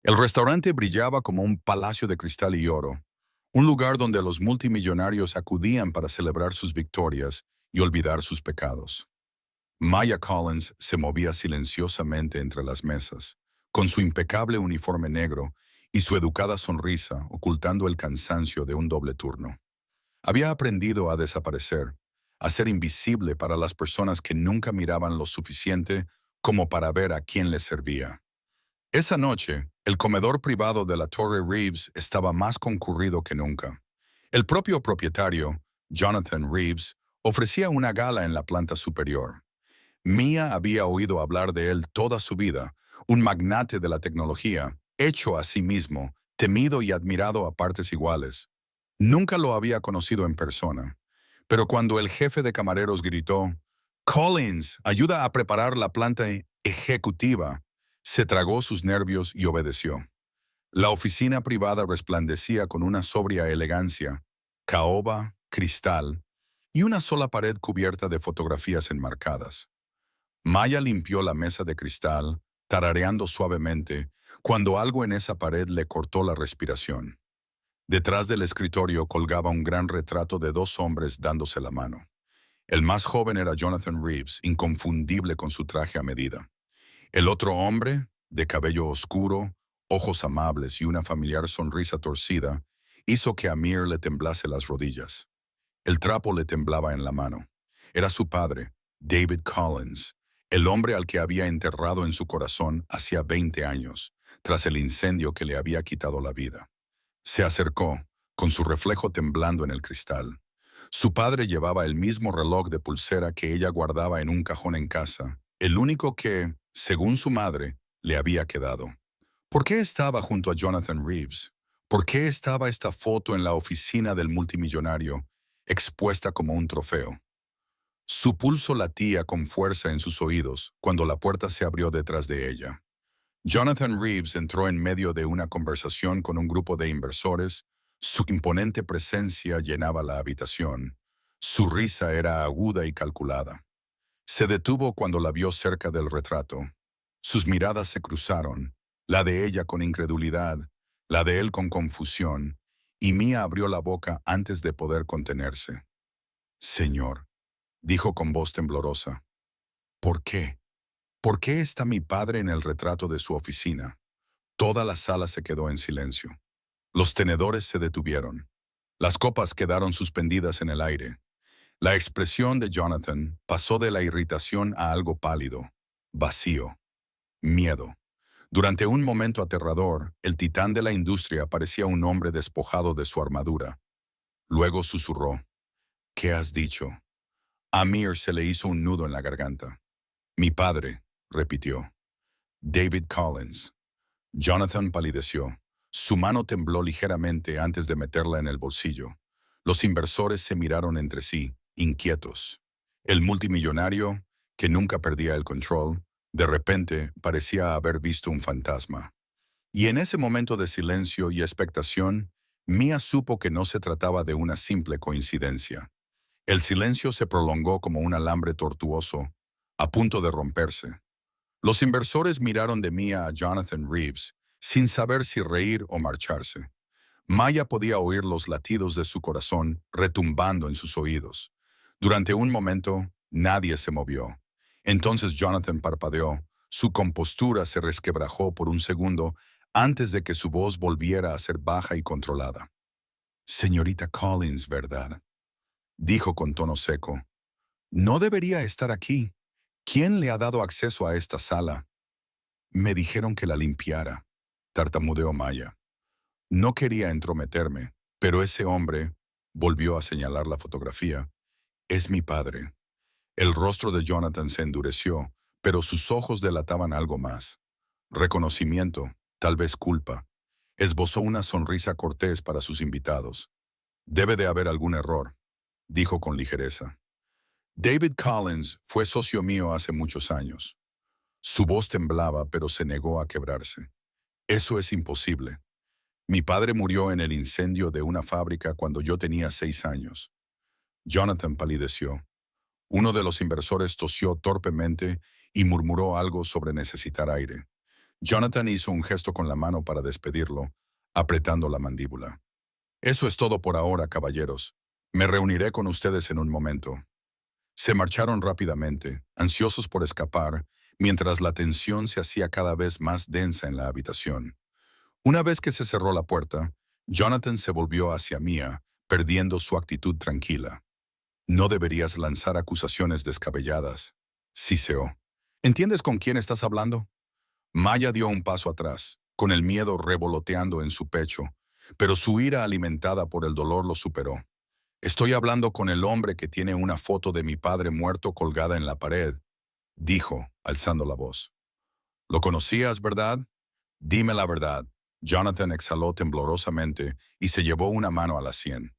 El restaurante brillaba como un palacio de cristal y oro, un lugar donde los multimillonarios acudían para celebrar sus victorias y olvidar sus pecados. Maya Collins se movía silenciosamente entre las mesas, con su impecable uniforme negro y su educada sonrisa ocultando el cansancio de un doble turno. Había aprendido a desaparecer, a ser invisible para las personas que nunca miraban lo suficiente como para ver a quién les servía. Esa noche, el comedor privado de la Torre Reeves estaba más concurrido que nunca. El propio propietario, Jonathan Reeves, ofrecía una gala en la planta superior. Mia había oído hablar de él toda su vida, un magnate de la tecnología, hecho a sí mismo, temido y admirado a partes iguales. Nunca lo había conocido en persona, pero cuando el jefe de camareros gritó, «Collins, ayuda a preparar la planta ejecutiva», se tragó sus nervios y obedeció. La oficina privada resplandecía con una sobria elegancia, caoba, cristal y una sola pared cubierta de fotografías enmarcadas. Maya limpió la mesa de cristal, tarareando suavemente, cuando algo en esa pared le cortó la respiración. Detrás del escritorio colgaba un gran retrato de dos hombres dándose la mano. El más joven era Jonathan Reeves, inconfundible con su traje a medida. El otro hombre, de cabello oscuro, ojos amables y una familiar sonrisa torcida, hizo que a Amir le temblase las rodillas. El trapo le temblaba en la mano. Era su padre, David Collins, el hombre al que había enterrado en su corazón hacía 20 años, tras el incendio que le había quitado la vida. Se acercó, con su reflejo temblando en el cristal. Su padre llevaba el mismo reloj de pulsera que ella guardaba en un cajón en casa, el único que, según su madre, le había quedado. ¿Por qué estaba junto a Jonathan Reeves? ¿Por qué estaba esta foto en la oficina del multimillonario, expuesta como un trofeo? Su pulso latía con fuerza en sus oídos cuando la puerta se abrió detrás de ella. Jonathan Reeves entró en medio de una conversación con un grupo de inversores. Su imponente presencia llenaba la habitación. Su risa era aguda y calculada. Se detuvo cuando la vio cerca del retrato. Sus miradas se cruzaron, la de ella con incredulidad, la de él con confusión, y Mia abrió la boca antes de poder contenerse. «Señor», dijo con voz temblorosa, «¿por qué? ¿Por qué está mi padre en el retrato de su oficina?» Toda la sala se quedó en silencio. Los tenedores se detuvieron. Las copas quedaron suspendidas en el aire. La expresión de Jonathan pasó de la irritación a algo pálido, vacío, miedo. Durante un momento aterrador, el titán de la industria parecía un hombre despojado de su armadura. Luego susurró, «¿Qué has dicho?» A Amir se le hizo un nudo en la garganta. «Mi padre», repitió. «David Collins». Jonathan palideció. Su mano tembló ligeramente antes de meterla en el bolsillo. Los inversores se miraron entre sí, inquietos. El multimillonario, que nunca perdía el control, de repente parecía haber visto un fantasma. Y en ese momento de silencio y expectación, Mia supo que no se trataba de una simple coincidencia. El silencio se prolongó como un alambre tortuoso, a punto de romperse. Los inversores miraron de Mia a Jonathan Reeves, sin saber si reír o marcharse. Maya podía oír los latidos de su corazón retumbando en sus oídos. Durante un momento, nadie se movió. Entonces Jonathan parpadeó. Su compostura se resquebrajó por un segundo antes de que su voz volviera a ser baja y controlada. «Señorita Collins, ¿verdad?», dijo con tono seco. «No debería estar aquí. ¿Quién le ha dado acceso a esta sala?» «Me dijeron que la limpiara», tartamudeó Maya. «No quería entrometerme, pero ese hombre», volvió a señalar la fotografía, «es mi padre». El rostro de Jonathan se endureció, pero sus ojos delataban algo más. Reconocimiento, tal vez culpa. Esbozó una sonrisa cortés para sus invitados. «Debe de haber algún error», dijo con ligereza. «David Collins fue socio mío hace muchos años». Su voz temblaba, pero se negó a quebrarse. «Eso es imposible. Mi padre murió en el incendio de una fábrica cuando yo tenía 6 años». Jonathan palideció. Uno de los inversores tosió torpemente y murmuró algo sobre necesitar aire. Jonathan hizo un gesto con la mano para despedirlo, apretando la mandíbula. Eso es todo por ahora, caballeros. Me reuniré con ustedes en un momento. Se marcharon rápidamente, ansiosos por escapar, mientras la tensión se hacía cada vez más densa en la habitación. Una vez que se cerró la puerta, Jonathan se volvió hacia Mia, perdiendo su actitud tranquila. No deberías lanzar acusaciones descabelladas, siseó. ¿Entiendes con quién estás hablando? Maya dio un paso atrás, con el miedo revoloteando en su pecho, pero su ira alimentada por el dolor lo superó. Estoy hablando con el hombre que tiene una foto de mi padre muerto colgada en la pared, dijo, alzando la voz. ¿Lo conocías, verdad? Dime la verdad. Jonathan exhaló temblorosamente y se llevó una mano a la sien.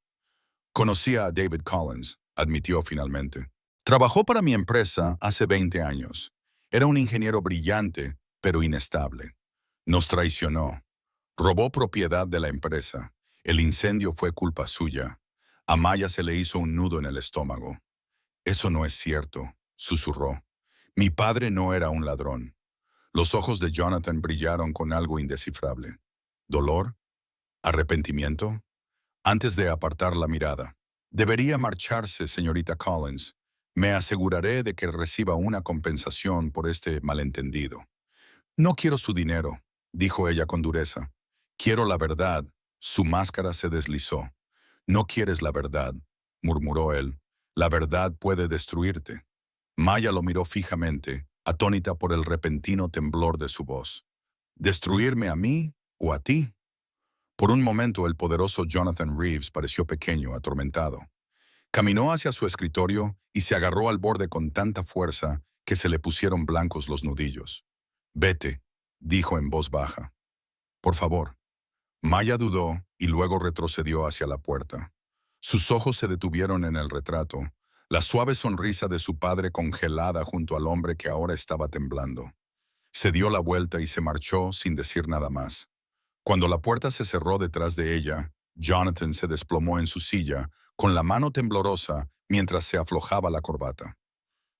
Conocía a David Collins, admitió finalmente. Trabajó para mi empresa hace 20 años. Era un ingeniero brillante, pero inestable. Nos traicionó. Robó propiedad de la empresa. El incendio fue culpa suya. A Maya se le hizo un nudo en el estómago. Eso no es cierto, susurró. Mi padre no era un ladrón. Los ojos de Jonathan brillaron con algo indescifrable. ¿Dolor? ¿Arrepentimiento? Antes de apartar la mirada. Debería marcharse, señorita Collins. Me aseguraré de que reciba una compensación por este malentendido. No quiero su dinero, dijo ella con dureza. Quiero la verdad. Su máscara se deslizó. No quieres la verdad, murmuró él. La verdad puede destruirte. Maya lo miró fijamente, atónita por el repentino temblor de su voz. ¿Destruirme a mí o a ti? Por un momento el poderoso Jonathan Reeves pareció pequeño, atormentado. Caminó hacia su escritorio y se agarró al borde con tanta fuerza que se le pusieron blancos los nudillos. Vete, dijo en voz baja. Por favor. Maya dudó y luego retrocedió hacia la puerta. Sus ojos se detuvieron en el retrato, la suave sonrisa de su padre congelada junto al hombre que ahora estaba temblando. Se dio la vuelta y se marchó sin decir nada más. Cuando la puerta se cerró detrás de ella, Jonathan se desplomó en su silla, con la mano temblorosa mientras se aflojaba la corbata.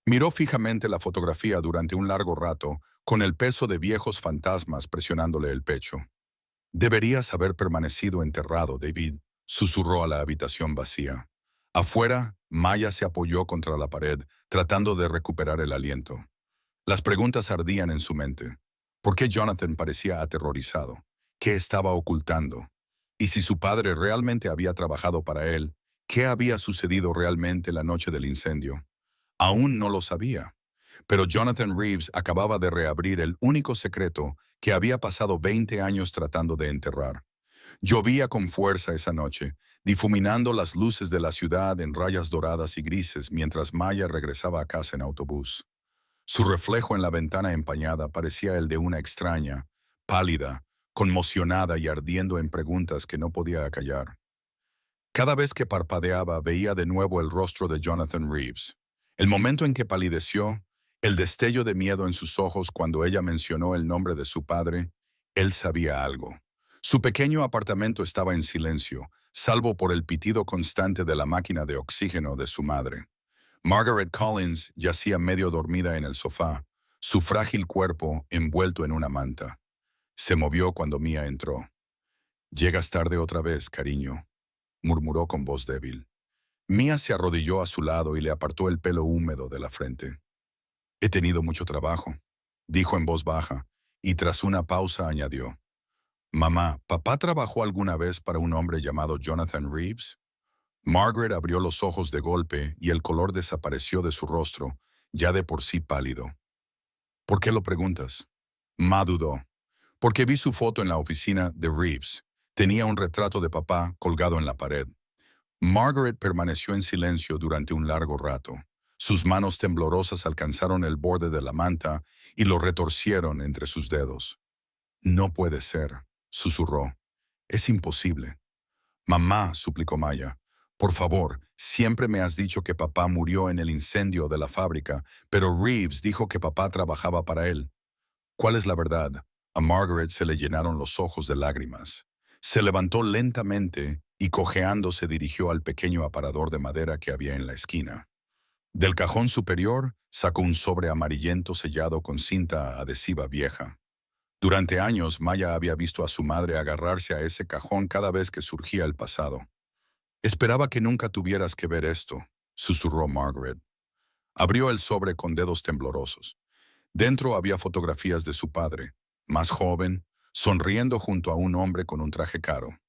Miró fijamente la fotografía durante un largo rato, con el peso de viejos fantasmas presionándole el pecho. Deberías haber permanecido enterrado, David, susurró a la habitación vacía. Afuera, Maya se apoyó contra la pared, tratando de recuperar el aliento. Las preguntas ardían en su mente. ¿Por qué Jonathan parecía aterrorizado? ¿Qué estaba ocultando? Y si su padre realmente había trabajado para él, ¿qué había sucedido realmente la noche del incendio? Aún no lo sabía. Pero Jonathan Reeves acababa de reabrir el único secreto que había pasado 20 años tratando de enterrar. Llovía con fuerza esa noche, difuminando las luces de la ciudad en rayas doradas y grises mientras Maya regresaba a casa en autobús. Su reflejo en la ventana empañada parecía el de una extraña, pálida, conmocionada y ardiendo en preguntas que no podía acallar. Cada vez que parpadeaba veía de nuevo el rostro de Jonathan Reeves. El momento en que palideció, el destello de miedo en sus ojos cuando ella mencionó el nombre de su padre, él sabía algo. Su pequeño apartamento estaba en silencio, salvo por el pitido constante de la máquina de oxígeno de su madre. Margaret Collins yacía medio dormida en el sofá, su frágil cuerpo envuelto en una manta. Se movió cuando Mia entró. «Llegas tarde otra vez, cariño», murmuró con voz débil. Mia se arrodilló a su lado y le apartó el pelo húmedo de la frente. «He tenido mucho trabajo», dijo en voz baja, y tras una pausa añadió. «Mamá, ¿papá trabajó alguna vez para un hombre llamado Jonathan Reeves?» Margaret abrió los ojos de golpe y el color desapareció de su rostro, ya de por sí pálido. «¿Por qué lo preguntas?» Ma dudó. «Porque vi su foto en la oficina de Reeves. Tenía un retrato de papá colgado en la pared». Margaret permaneció en silencio durante un largo rato. Sus manos temblorosas alcanzaron el borde de la manta y lo retorcieron entre sus dedos. «No puede ser», susurró. «Es imposible». «Mamá», suplicó Maya, «por favor, siempre me has dicho que papá murió en el incendio de la fábrica, pero Reeves dijo que papá trabajaba para él. ¿Cuál es la verdad?» A Margaret se le llenaron los ojos de lágrimas. Se levantó lentamente y cojeando se dirigió al pequeño aparador de madera que había en la esquina. Del cajón superior sacó un sobre amarillento sellado con cinta adhesiva vieja. Durante años, Maya había visto a su madre agarrarse a ese cajón cada vez que surgía el pasado. Esperaba que nunca tuvieras que ver esto, susurró Margaret. Abrió el sobre con dedos temblorosos. Dentro había fotografías de su padre, más joven, sonriendo junto a un hombre con un traje caro.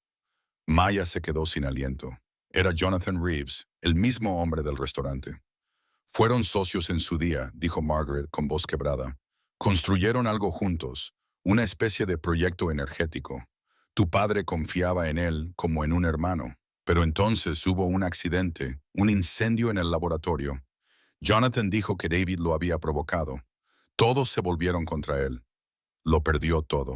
Maya se quedó sin aliento. Era Jonathan Reeves, el mismo hombre del restaurante. Fueron socios en su día, dijo Margaret con voz quebrada. Construyeron algo juntos, una especie de proyecto energético. Tu padre confiaba en él como en un hermano. Pero entonces hubo un accidente, un incendio en el laboratorio. Jonathan dijo que David lo había provocado. Todos se volvieron contra él. Lo perdió todo.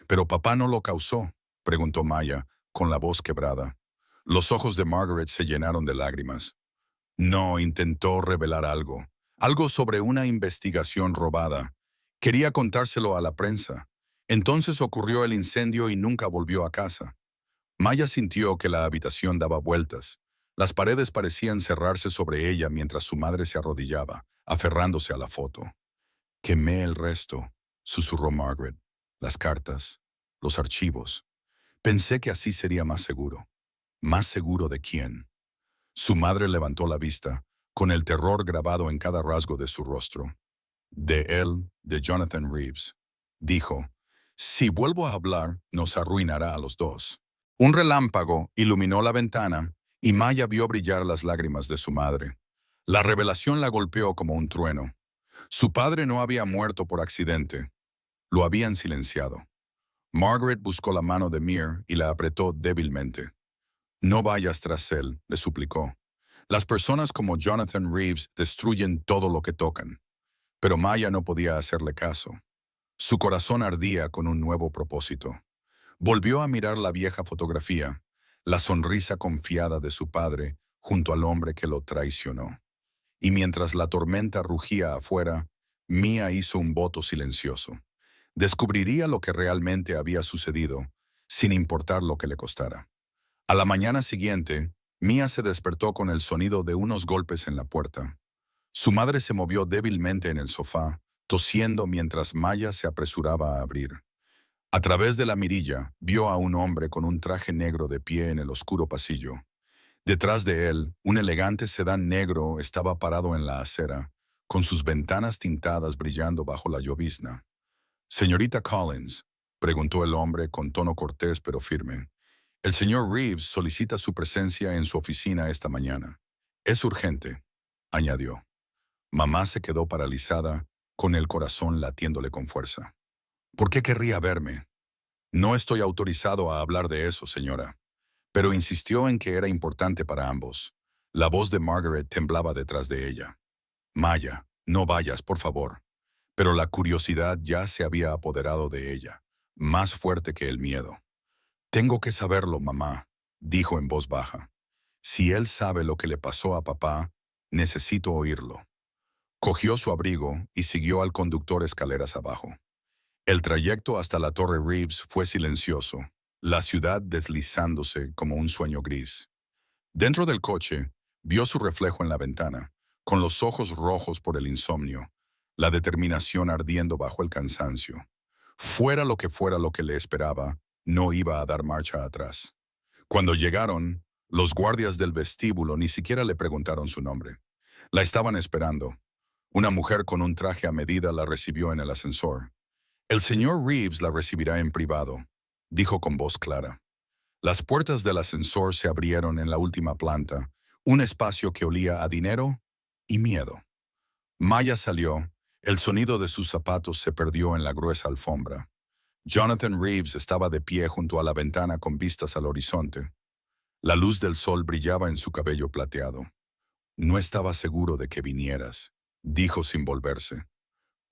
¿Pero papá no lo causó?, preguntó Maya, con la voz quebrada. Los ojos de Margaret se llenaron de lágrimas. No, intentó revelar algo. Algo sobre una investigación robada. Quería contárselo a la prensa. Entonces ocurrió el incendio y nunca volvió a casa. Maya sintió que la habitación daba vueltas. Las paredes parecían cerrarse sobre ella mientras su madre se arrodillaba, aferrándose a la foto. Quemé el resto, susurró Margaret. Las cartas, los archivos. Pensé que así sería más seguro. ¿Más seguro de quién? Su madre levantó la vista, con el terror grabado en cada rasgo de su rostro. De él, de Jonathan Reeves. Dijo, si vuelvo a hablar, nos arruinará a los dos. Un relámpago iluminó la ventana y Maya vio brillar las lágrimas de su madre. La revelación la golpeó como un trueno. Su padre no había muerto por accidente. Lo habían silenciado. Margaret buscó la mano de Mir y la apretó débilmente. No vayas tras él, le suplicó. Las personas como Jonathan Reeves destruyen todo lo que tocan. Pero Maya no podía hacerle caso. Su corazón ardía con un nuevo propósito. Volvió a mirar la vieja fotografía, la sonrisa confiada de su padre junto al hombre que lo traicionó. Y mientras la tormenta rugía afuera, Mia hizo un voto silencioso. Descubriría lo que realmente había sucedido, sin importar lo que le costara. A la mañana siguiente, Mia se despertó con el sonido de unos golpes en la puerta. Su madre se movió débilmente en el sofá, tosiendo mientras Maya se apresuraba a abrir. A través de la mirilla, vio a un hombre con un traje negro de pie en el oscuro pasillo. Detrás de él, un elegante sedán negro estaba parado en la acera, con sus ventanas tintadas brillando bajo la llovizna. «Señorita Collins», preguntó el hombre con tono cortés pero firme. «El señor Reeves solicita su presencia en su oficina esta mañana. Es urgente», añadió. Mamá se quedó paralizada, con el corazón latiéndole con fuerza. «¿Por qué querría verme?» «No estoy autorizado a hablar de eso, señora». Pero insistió en que era importante para ambos. La voz de Margaret temblaba detrás de ella. «Maya, no vayas, por favor». Pero la curiosidad ya se había apoderado de ella, más fuerte que el miedo. «Tengo que saberlo, mamá», dijo en voz baja. «Si él sabe lo que le pasó a papá, necesito oírlo». Cogió su abrigo y siguió al conductor escaleras abajo. El trayecto hasta la Torre Reeves fue silencioso, la ciudad deslizándose como un sueño gris. Dentro del coche, vio su reflejo en la ventana, con los ojos rojos por el insomnio, la determinación ardiendo bajo el cansancio. Fuera lo que le esperaba, no iba a dar marcha atrás. Cuando llegaron, los guardias del vestíbulo ni siquiera le preguntaron su nombre. La estaban esperando. Una mujer con un traje a medida la recibió en el ascensor. «El señor Reeves la recibirá en privado», dijo con voz clara. Las puertas del ascensor se abrieron en la última planta, un espacio que olía a dinero y miedo. Maya salió, el sonido de sus zapatos se perdió en la gruesa alfombra. Jonathan Reeves estaba de pie junto a la ventana con vistas al horizonte. La luz del sol brillaba en su cabello plateado. «No estaba seguro de que vinieras», dijo sin volverse.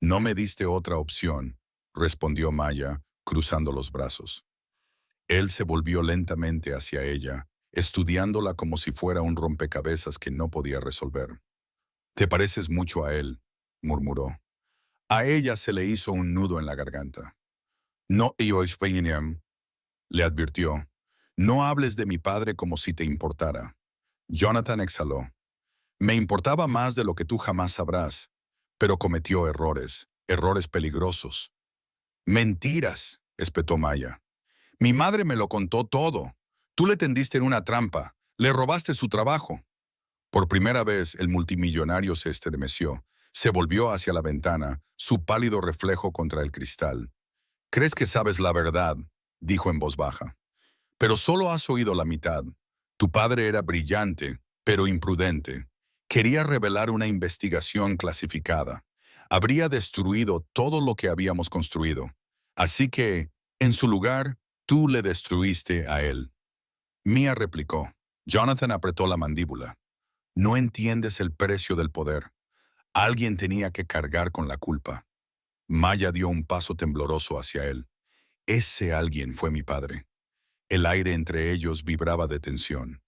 «No me diste otra opción», respondió Maya, cruzando los brazos. Él se volvió lentamente hacia ella, estudiándola como si fuera un rompecabezas que no podía resolver. «Te pareces mucho a él», murmuró. A ella se le hizo un nudo en la garganta. «No ois feinem», le advirtió. «No hables de mi padre como si te importara». Jonathan exhaló. «Me importaba más de lo que tú jamás sabrás, pero cometió errores, errores peligrosos». Mentiras, espetó Maya. Mi madre me lo contó todo. Tú le tendiste en una trampa, le robaste su trabajo. Por primera vez el multimillonario se estremeció, se volvió hacia la ventana, su pálido reflejo contra el cristal. «¿Crees que sabes la verdad?», dijo en voz baja. «Pero solo has oído la mitad. Tu padre era brillante, pero imprudente. Quería revelar una investigación clasificada. Habría destruido todo lo que habíamos construido. Así que, en su lugar, tú le destruiste a él». Mia replicó. Jonathan apretó la mandíbula. «No entiendes el precio del poder. Alguien tenía que cargar con la culpa». Maya dio un paso tembloroso hacia él. «Ese alguien fue mi padre». El aire entre ellos vibraba de tensión.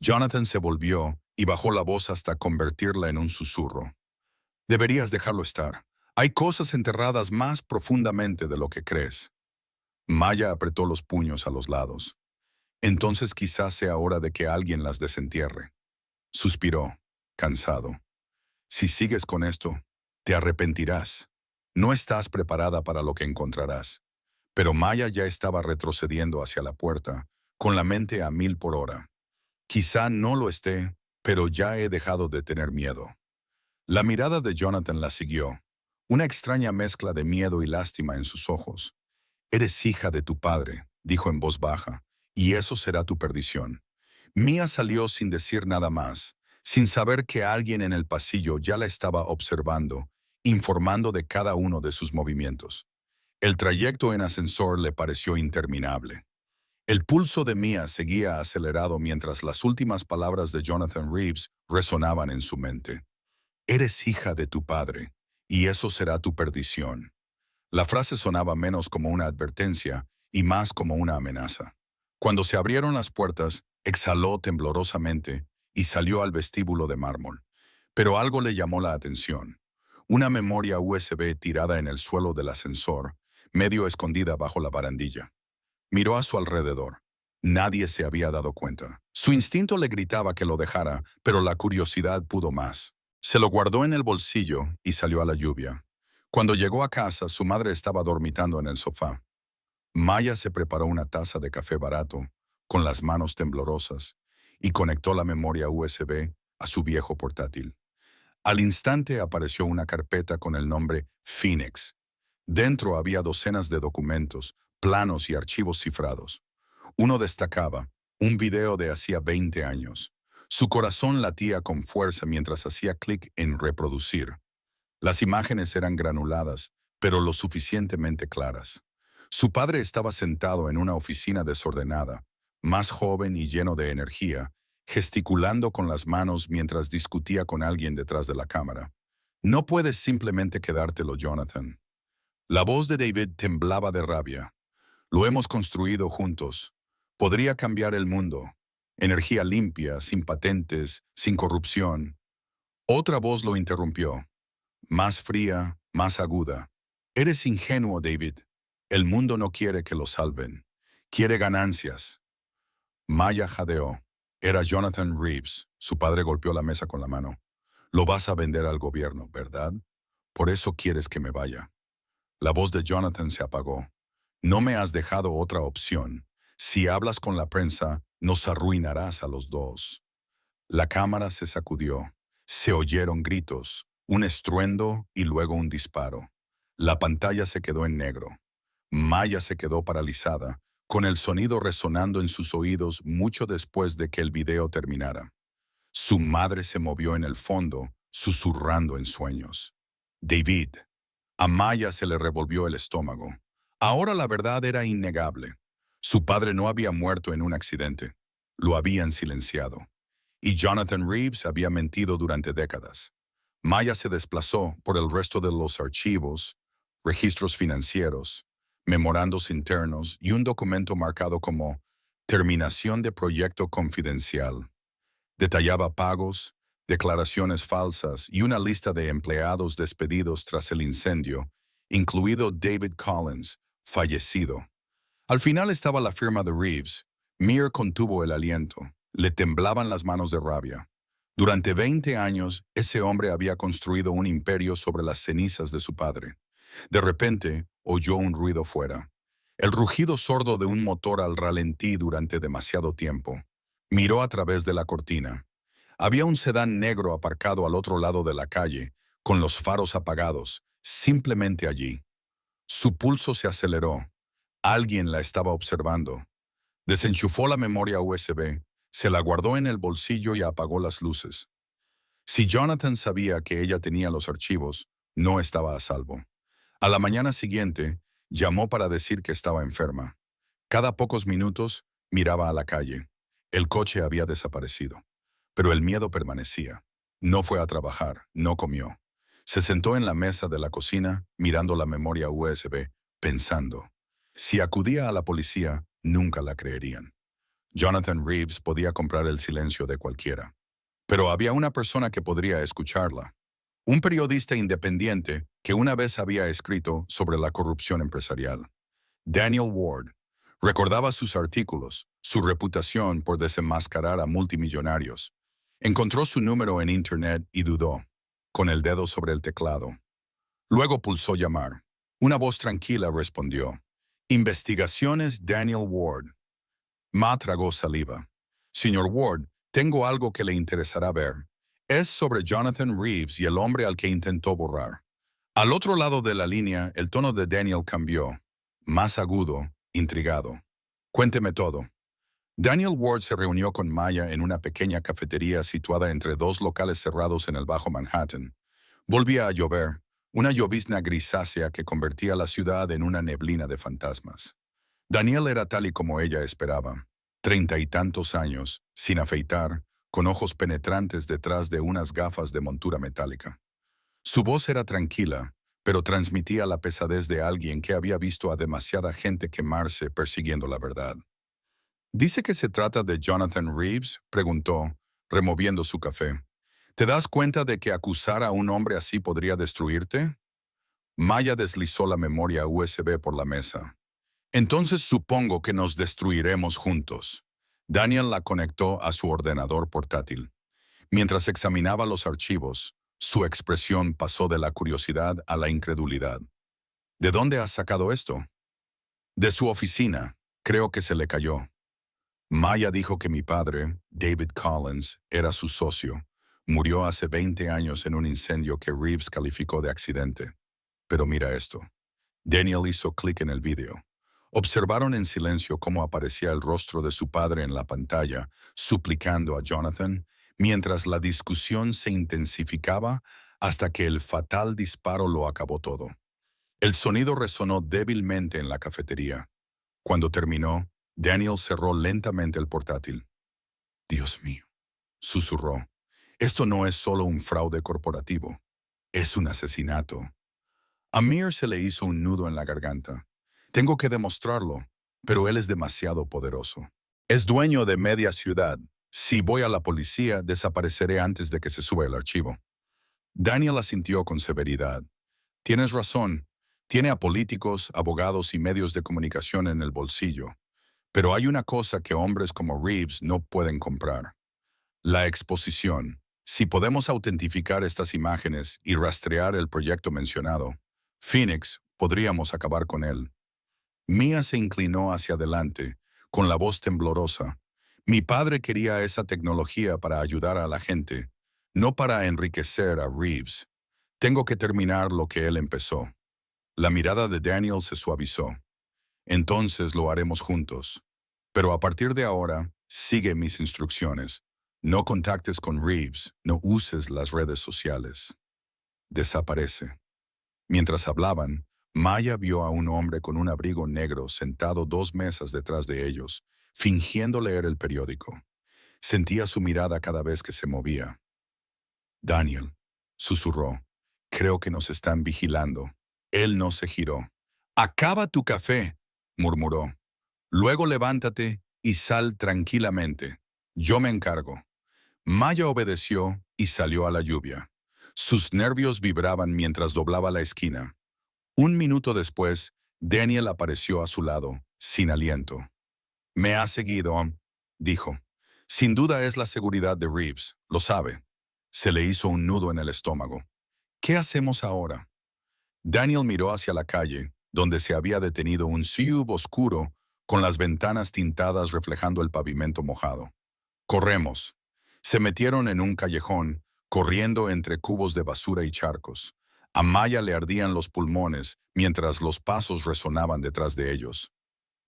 Jonathan se volvió y bajó la voz hasta convertirla en un susurro. «Deberías dejarlo estar. Hay cosas enterradas más profundamente de lo que crees». Maya apretó los puños a los lados. «Entonces quizás sea hora de que alguien las desentierre». Suspiró, cansado. «Si sigues con esto, te arrepentirás. No estás preparada para lo que encontrarás». Pero Maya ya estaba retrocediendo hacia la puerta, con la mente a 1000 por hora. «Quizá no lo esté, pero ya he dejado de tener miedo». La mirada de Jonathan la siguió, una extraña mezcla de miedo y lástima en sus ojos. «Eres hija de tu padre», dijo en voz baja, «y eso será tu perdición». Mia salió sin decir nada más, sin saber que alguien en el pasillo ya la estaba observando, informando de cada uno de sus movimientos. El trayecto en ascensor le pareció interminable. El pulso de Mia seguía acelerado mientras las últimas palabras de Jonathan Reeves resonaban en su mente. «Eres hija de tu padre, y eso será tu perdición». La frase sonaba menos como una advertencia y más como una amenaza. Cuando se abrieron las puertas, exhaló temblorosamente y salió al vestíbulo de mármol. Pero algo le llamó la atención. Una memoria USB tirada en el suelo del ascensor, medio escondida bajo la barandilla. Miró a su alrededor. Nadie se había dado cuenta. Su instinto le gritaba que lo dejara, pero la curiosidad pudo más. Se lo guardó en el bolsillo y salió a la lluvia. Cuando llegó a casa, su madre estaba dormitando en el sofá. Maya se preparó una taza de café barato, con las manos temblorosas, y conectó la memoria USB a su viejo portátil. Al instante apareció una carpeta con el nombre Phoenix. Dentro había docenas de documentos, planos y archivos cifrados. Uno destacaba, un video de hacía 20 años. Su corazón latía con fuerza mientras hacía clic en reproducir. Las imágenes eran granuladas, pero lo suficientemente claras. Su padre estaba sentado en una oficina desordenada, más joven y lleno de energía, gesticulando con las manos mientras discutía con alguien detrás de la cámara. «No puedes simplemente quedártelo, Jonathan». La voz de David temblaba de rabia. «Lo hemos construido juntos. Podría cambiar el mundo. Energía limpia, sin patentes, sin corrupción». Otra voz lo interrumpió, más fría, más aguda. «Eres ingenuo, David. El mundo no quiere que lo salven. Quiere ganancias». Maya jadeó. Era Jonathan Reeves. Su padre golpeó la mesa con la mano. «Lo vas a vender al gobierno, ¿verdad? Por eso quieres que me vaya». La voz de Jonathan se apagó. «No me has dejado otra opción. Si hablas con la prensa, nos arruinarás a los dos». La cámara se sacudió. Se oyeron gritos, un estruendo y luego un disparo. La pantalla se quedó en negro. Maya se quedó paralizada, con el sonido resonando en sus oídos mucho después de que el video terminara. Su madre se movió en el fondo, susurrando en sueños. «David». A Maya se le revolvió el estómago. Ahora la verdad era innegable. Su padre no había muerto en un accidente. Lo habían silenciado. Y Jonathan Reeves había mentido durante décadas. Maya se desplazó por el resto de los archivos, registros financieros, memorandos internos y un documento marcado como «Terminación de proyecto confidencial». Detallaba pagos, declaraciones falsas y una lista de empleados despedidos tras el incendio, incluido David Collins, fallecido. Al final estaba la firma de Reeves. Mir contuvo el aliento. Le temblaban las manos de rabia. Durante 20 años, ese hombre había construido un imperio sobre las cenizas de su padre. De repente, oyó un ruido fuera. El rugido sordo de un motor al ralentí durante demasiado tiempo. Miró a través de la cortina. Había un sedán negro aparcado al otro lado de la calle, con los faros apagados, simplemente allí. Su pulso se aceleró. Alguien la estaba observando. Desenchufó la memoria USB, se la guardó en el bolsillo y apagó las luces. Si Jonathan sabía que ella tenía los archivos, no estaba a salvo. A la mañana siguiente, llamó para decir que estaba enferma. Cada pocos minutos, miraba a la calle. El coche había desaparecido. Pero el miedo permanecía. No fue a trabajar, no comió. Se sentó en la mesa de la cocina, mirando la memoria USB, pensando. Si acudía a la policía, nunca la creerían. Jonathan Reeves podía comprar el silencio de cualquiera. Pero había una persona que podría escucharla. Un periodista independiente que una vez había escrito sobre la corrupción empresarial. Daniel Ward. Recordaba sus artículos, su reputación por desenmascarar a multimillonarios. Encontró su número en Internet y dudó, con el dedo sobre el teclado. Luego pulsó llamar. Una voz tranquila respondió. Investigaciones Daniel Ward. Ma tragó saliva. Señor Ward, tengo algo que le interesará ver. Es sobre Jonathan Reeves y el hombre al que intentó borrar. Al otro lado de la línea, el tono de Daniel cambió. Más agudo, intrigado. Cuénteme todo. Daniel Ward se reunió con Maya en una pequeña cafetería situada entre dos locales cerrados en el Bajo Manhattan. Volvía a llover, una llovizna grisácea que convertía la ciudad en una neblina de fantasmas. Daniel era tal y como ella esperaba. 30 y tantos años, sin afeitar, con ojos penetrantes detrás de unas gafas de montura metálica. Su voz era tranquila, pero transmitía la pesadez de alguien que había visto a demasiada gente quemarse persiguiendo la verdad. ¿Dice que se trata de Jonathan Reeves?, preguntó, removiendo su café. ¿Te das cuenta de que acusar a un hombre así podría destruirte? Maya deslizó la memoria USB por la mesa. Entonces supongo que nos destruiremos juntos. Daniel la conectó a su ordenador portátil. Mientras examinaba los archivos, su expresión pasó de la curiosidad a la incredulidad. ¿De dónde has sacado esto? De su oficina. Creo que se le cayó. Maya dijo que mi padre, David Collins, era su socio. Murió hace 20 años en un incendio que Reeves calificó de accidente. Pero mira esto. Daniel hizo clic en el vídeo. Observaron en silencio cómo aparecía el rostro de su padre en la pantalla, suplicando a Jonathan, mientras la discusión se intensificaba hasta que el fatal disparo lo acabó todo. El sonido resonó débilmente en la cafetería. Cuando terminó, Daniel cerró lentamente el portátil. Dios mío, susurró. Esto no es solo un fraude corporativo, es un asesinato. A Mir se le hizo un nudo en la garganta. Tengo que demostrarlo, pero él es demasiado poderoso. Es dueño de media ciudad. Si voy a la policía, desapareceré antes de que se suba el archivo. Daniel asintió con severidad. Tienes razón. Tiene a políticos, abogados y medios de comunicación en el bolsillo. Pero hay una cosa que hombres como Reeves no pueden comprar. La exposición. Si podemos autentificar estas imágenes y rastrear el proyecto mencionado, Phoenix, podríamos acabar con él. Mia se inclinó hacia adelante, con la voz temblorosa. Mi padre quería esa tecnología para ayudar a la gente, no para enriquecer a Reeves. Tengo que terminar lo que él empezó. La mirada de Daniel se suavizó. Entonces lo haremos juntos. Pero a partir de ahora, sigue mis instrucciones. No contactes con Reeves, no uses las redes sociales. Desaparece. Mientras hablaban, Maya vio a un hombre con un abrigo negro sentado 2 mesas detrás de ellos, fingiendo leer el periódico. Sentía su mirada cada vez que se movía. Daniel, susurró, creo que nos están vigilando. Él no se giró. Acaba tu café, murmuró. Luego levántate y sal tranquilamente. Yo me encargo. Maya obedeció y salió a la lluvia. Sus nervios vibraban mientras doblaba la esquina. Un minuto después, Daniel apareció a su lado, sin aliento. Me ha seguido, dijo. Sin duda es la seguridad de Reeves, lo sabe. Se le hizo un nudo en el estómago. ¿Qué hacemos ahora? Daniel miró hacia la calle, donde se había detenido un SUV oscuro con las ventanas tintadas reflejando el pavimento mojado. Corremos. Se metieron en un callejón, corriendo entre cubos de basura y charcos. A Maya le ardían los pulmones mientras los pasos resonaban detrás de ellos.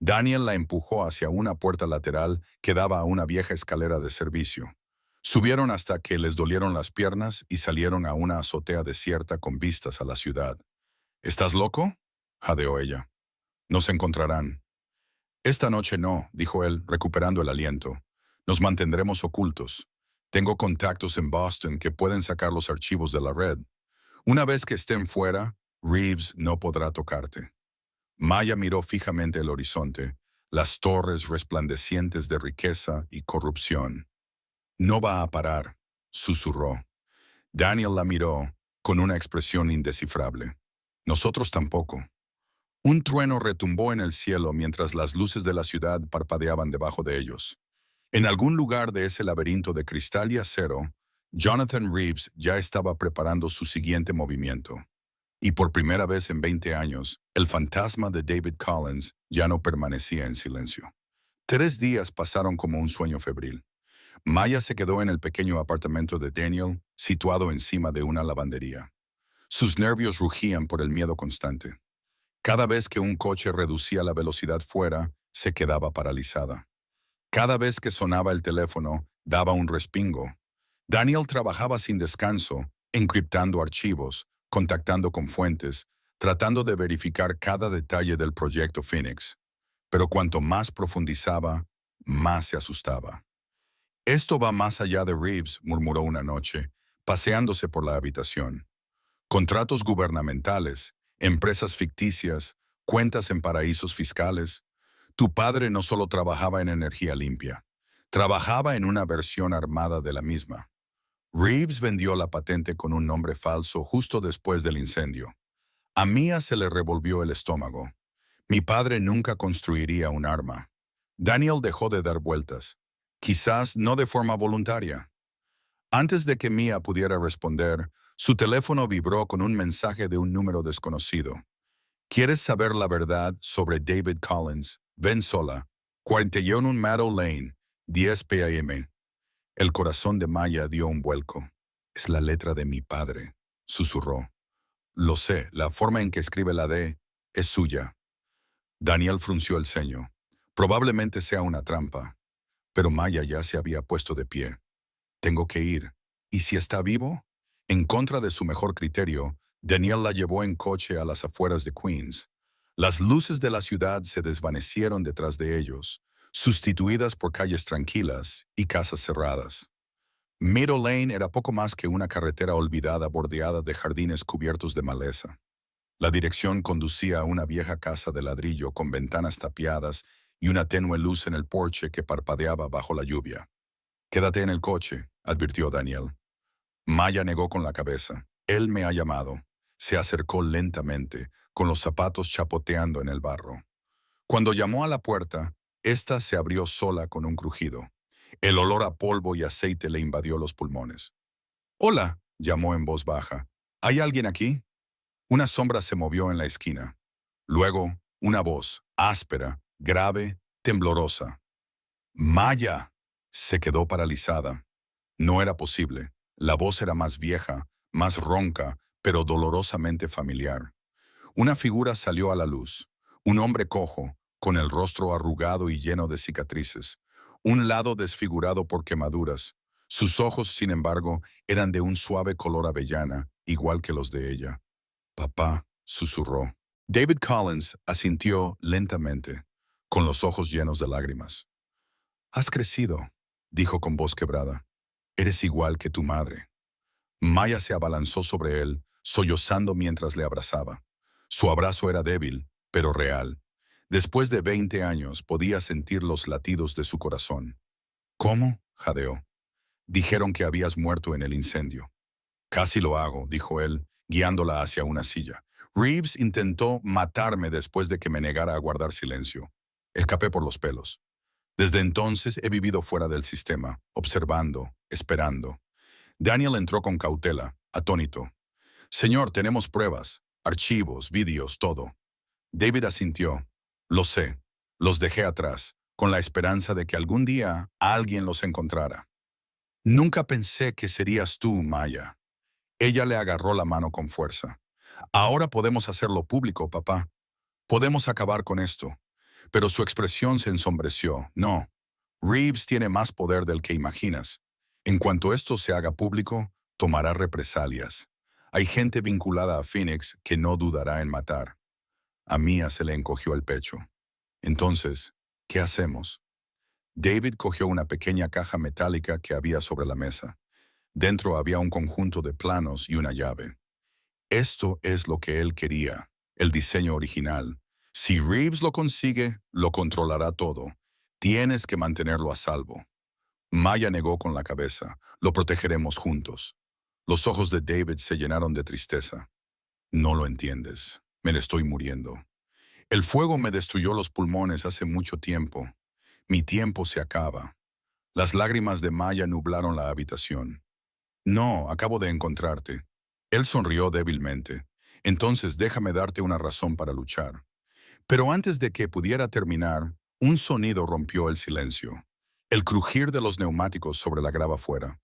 Daniel la empujó hacia una puerta lateral que daba a una vieja escalera de servicio. Subieron hasta que les dolieron las piernas y salieron a una azotea desierta con vistas a la ciudad. ¿Estás loco?, jadeó ella. Nos encontrarán. Esta noche no, dijo él, recuperando el aliento. Nos mantendremos ocultos. Tengo contactos en Boston que pueden sacar los archivos de la red. Una vez que estén fuera, Reeves no podrá tocarte. Maya miró fijamente el horizonte, las torres resplandecientes de riqueza y corrupción. No va a parar, susurró. Daniel la miró con una expresión indescifrable. Nosotros tampoco. Un trueno retumbó en el cielo mientras las luces de la ciudad parpadeaban debajo de ellos. En algún lugar de ese laberinto de cristal y acero, Jonathan Reeves ya estaba preparando su siguiente movimiento. Y por primera vez en 20 años, el fantasma de David Collins ya no permanecía en silencio. 3 días pasaron como un sueño febril. Maya se quedó en el pequeño apartamento de Daniel, situado encima de una lavandería. Sus nervios rugían por el miedo constante. Cada vez que un coche reducía la velocidad fuera, se quedaba paralizada. Cada vez que sonaba el teléfono, daba un respingo. Daniel trabajaba sin descanso, encriptando archivos, contactando con fuentes, tratando de verificar cada detalle del proyecto Phoenix. Pero cuanto más profundizaba, más se asustaba. Esto va más allá de Reeves, murmuró una noche, paseándose por la habitación. Contratos gubernamentales, empresas ficticias, cuentas en paraísos fiscales. Tu padre no solo trabajaba en energía limpia, trabajaba en una versión armada de la misma. Reeves vendió la patente con un nombre falso justo después del incendio. A Mia se le revolvió el estómago. Mi padre nunca construiría un arma. Daniel dejó de dar vueltas, quizás no de forma voluntaria. Antes de que Mia pudiera responder, su teléfono vibró con un mensaje de un número desconocido. ¿Quieres saber la verdad sobre David Collins? Ven sola. 41 Meadow Lane, 10 p.m. El corazón de Maya dio un vuelco. Es la letra de mi padre, susurró. Lo sé, la forma en que escribe la D es suya. Daniel frunció el ceño. Probablemente sea una trampa. Pero Maya ya se había puesto de pie. Tengo que ir. ¿Y si está vivo? En contra de su mejor criterio, Daniel la llevó en coche a las afueras de Queens. Las luces de la ciudad se desvanecieron detrás de ellos, sustituidas por calles tranquilas y casas cerradas. Meadow Lane era poco más que una carretera olvidada bordeada de jardines cubiertos de maleza. La dirección conducía a una vieja casa de ladrillo con ventanas tapiadas y una tenue luz en el porche que parpadeaba bajo la lluvia. Quédate en el coche, advirtió Daniel. Maya negó con la cabeza. Él me ha llamado. Se acercó lentamente, con los zapatos chapoteando en el barro. Cuando llamó a la puerta, ésta se abrió sola con un crujido. El olor a polvo y aceite le invadió los pulmones. «Hola», llamó en voz baja. «¿Hay alguien aquí?» Una sombra se movió en la esquina. Luego, una voz, áspera, grave, temblorosa. «¡Maya!». Se quedó paralizada. No era posible. La voz era más vieja, más ronca, pero dolorosamente familiar. Una figura salió a la luz. Un hombre cojo, con el rostro arrugado y lleno de cicatrices. Un lado desfigurado por quemaduras. Sus ojos, sin embargo, eran de un suave color avellana, igual que los de ella. «Papá», susurró. David Collins asintió lentamente, con los ojos llenos de lágrimas. «Has crecido», dijo con voz quebrada. «Eres igual que tu madre». Maya se abalanzó sobre él, sollozando mientras le abrazaba. Su abrazo era débil, pero real. Después de 20 años podía sentir los latidos de su corazón. «¿Cómo?», jadeó. «Dijeron que habías muerto en el incendio». «Casi lo hago», dijo él, guiándola hacia una silla. «Reeves intentó matarme después de que me negara a guardar silencio. Escapé por los pelos. Desde entonces he vivido fuera del sistema, observando, esperando». Daniel entró con cautela, atónito. «Señor, tenemos pruebas. archivos, vídeos, todo. David asintió. Lo sé. Los dejé atrás, con la esperanza de que algún día alguien los encontrara. Nunca pensé que serías tú, Maya. Ella le agarró la mano con fuerza. Ahora podemos hacerlo público, papá. Podemos acabar con esto. Pero su expresión se ensombreció. No. Reeves tiene más poder del que imaginas. En cuanto esto se haga público, tomará represalias. Hay gente vinculada a Phoenix que no dudará en matar. A Mia se le encogió el pecho. Entonces, ¿qué hacemos? David cogió una pequeña caja metálica que había sobre la mesa. Dentro había un conjunto de planos y una llave. Esto es lo que él quería, el diseño original. Si Reeves lo consigue, lo controlará todo. Tienes que mantenerlo a salvo. Maya negó con la cabeza. Lo protegeremos juntos. Los ojos de David se llenaron de tristeza. No lo entiendes. Me estoy muriendo. El fuego me destruyó los pulmones hace mucho tiempo. Mi tiempo se acaba. Las lágrimas de Maya nublaron la habitación. No, acabo de encontrarte. Él sonrió débilmente. Entonces déjame darte una razón para luchar. Pero antes de que pudiera terminar, un sonido rompió el silencio. El crujir de los neumáticos sobre la grava afuera.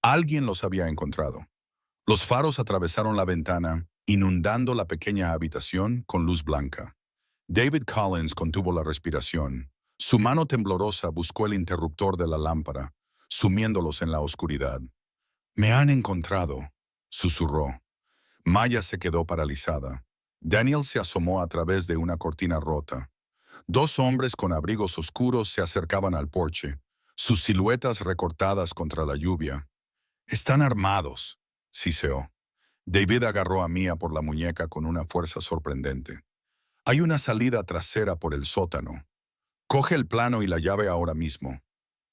Alguien los había encontrado. Los faros atravesaron la ventana, inundando la pequeña habitación con luz blanca. David Collins contuvo la respiración. Su mano temblorosa buscó el interruptor de la lámpara, sumiéndolos en la oscuridad. «Me han encontrado», susurró. Maya se quedó paralizada. Daniel se asomó a través de una cortina rota. Dos hombres con abrigos oscuros se acercaban al porche, sus siluetas recortadas contra la lluvia. «Están armados», siseó. David agarró a Mia por la muñeca con una fuerza sorprendente. «Hay una salida trasera por el sótano. Coge el plano y la llave ahora mismo».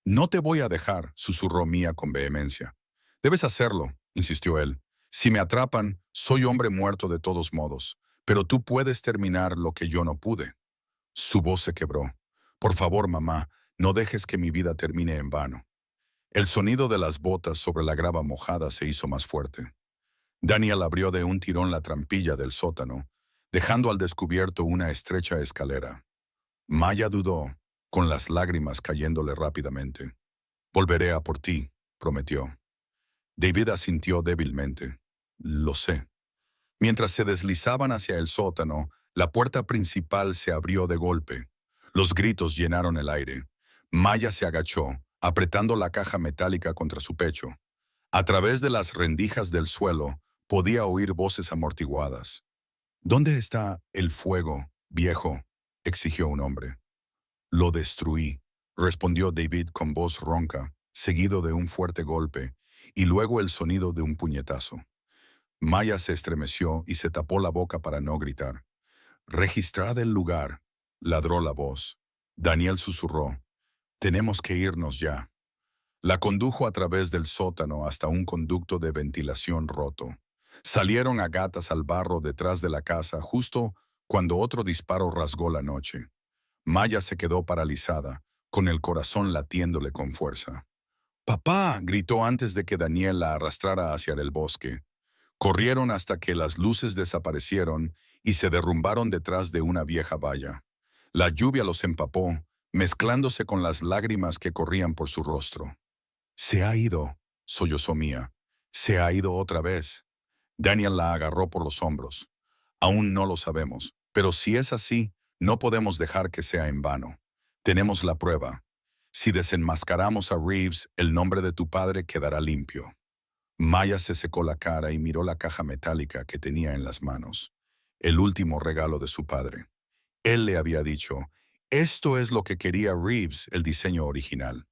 «No te voy a dejar», susurró Mia con vehemencia. «Debes hacerlo», insistió él. «Si me atrapan, soy hombre muerto de todos modos, pero tú puedes terminar lo que yo no pude». Su voz se quebró. «Por favor, mamá, no dejes que mi vida termine en vano». El sonido de las botas sobre la grava mojada se hizo más fuerte. Daniel abrió de un tirón la trampilla del sótano, dejando al descubierto una estrecha escalera. Maya dudó, con las lágrimas cayéndole rápidamente. «Volveré a por ti», prometió. David asintió débilmente. «Lo sé». Mientras se deslizaban hacia el sótano, la puerta principal se abrió de golpe. Los gritos llenaron el aire. Maya se agachó, apretando la caja metálica contra su pecho. A través de las rendijas del suelo, podía oír voces amortiguadas. «¿Dónde está el fuego, viejo?», exigió un hombre. «Lo destruí», respondió David con voz ronca, seguido de un fuerte golpe, y luego el sonido de un puñetazo. Maya se estremeció y se tapó la boca para no gritar. «Registrad el lugar», ladró la voz. Daniel susurró. «Tenemos que irnos ya». La condujo a través del sótano hasta un conducto de ventilación roto. Salieron a gatas al barro detrás de la casa justo cuando otro disparo rasgó la noche. Maya se quedó paralizada, con el corazón latiéndole con fuerza. «¡Papá!», gritó antes de que Daniel la arrastrara hacia el bosque. Corrieron hasta que las luces desaparecieron y se derrumbaron detrás de una vieja valla. La lluvia los empapó, mezclándose con las lágrimas que corrían por su rostro. «Se ha ido», sollozó Mia. «Se ha ido otra vez». Daniel la agarró por los hombros. «Aún no lo sabemos, pero si es así, no podemos dejar que sea en vano. Tenemos la prueba. Si desenmascaramos a Reeves, el nombre de tu padre quedará limpio». Maya se secó la cara y miró la caja metálica que tenía en las manos. El último regalo de su padre. Él le había dicho, «Esto es lo que quería Reeves, el diseño original».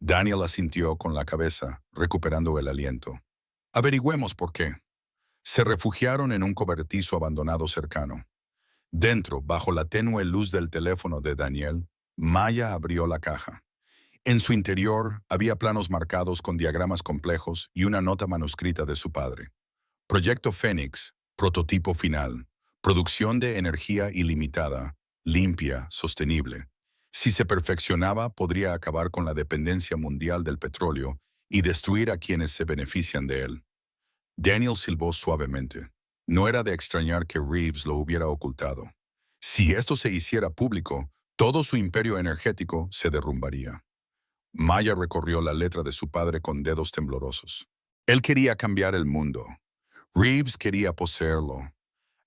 Daniel asintió con la cabeza, recuperando el aliento. «Averigüemos por qué». Se refugiaron en un cobertizo abandonado cercano. Dentro, bajo la tenue luz del teléfono de Daniel, Maya abrió la caja. En su interior había planos marcados con diagramas complejos y una nota manuscrita de su padre. Proyecto Fénix, prototipo final, producción de energía ilimitada, limpia, sostenible. Si se perfeccionaba, podría acabar con la dependencia mundial del petróleo y destruir a quienes se benefician de él. Daniel silbó suavemente. No era de extrañar que Reeves lo hubiera ocultado. Si esto se hiciera público, todo su imperio energético se derrumbaría. Maya recorrió la letra de su padre con dedos temblorosos. Él quería cambiar el mundo. Reeves quería poseerlo.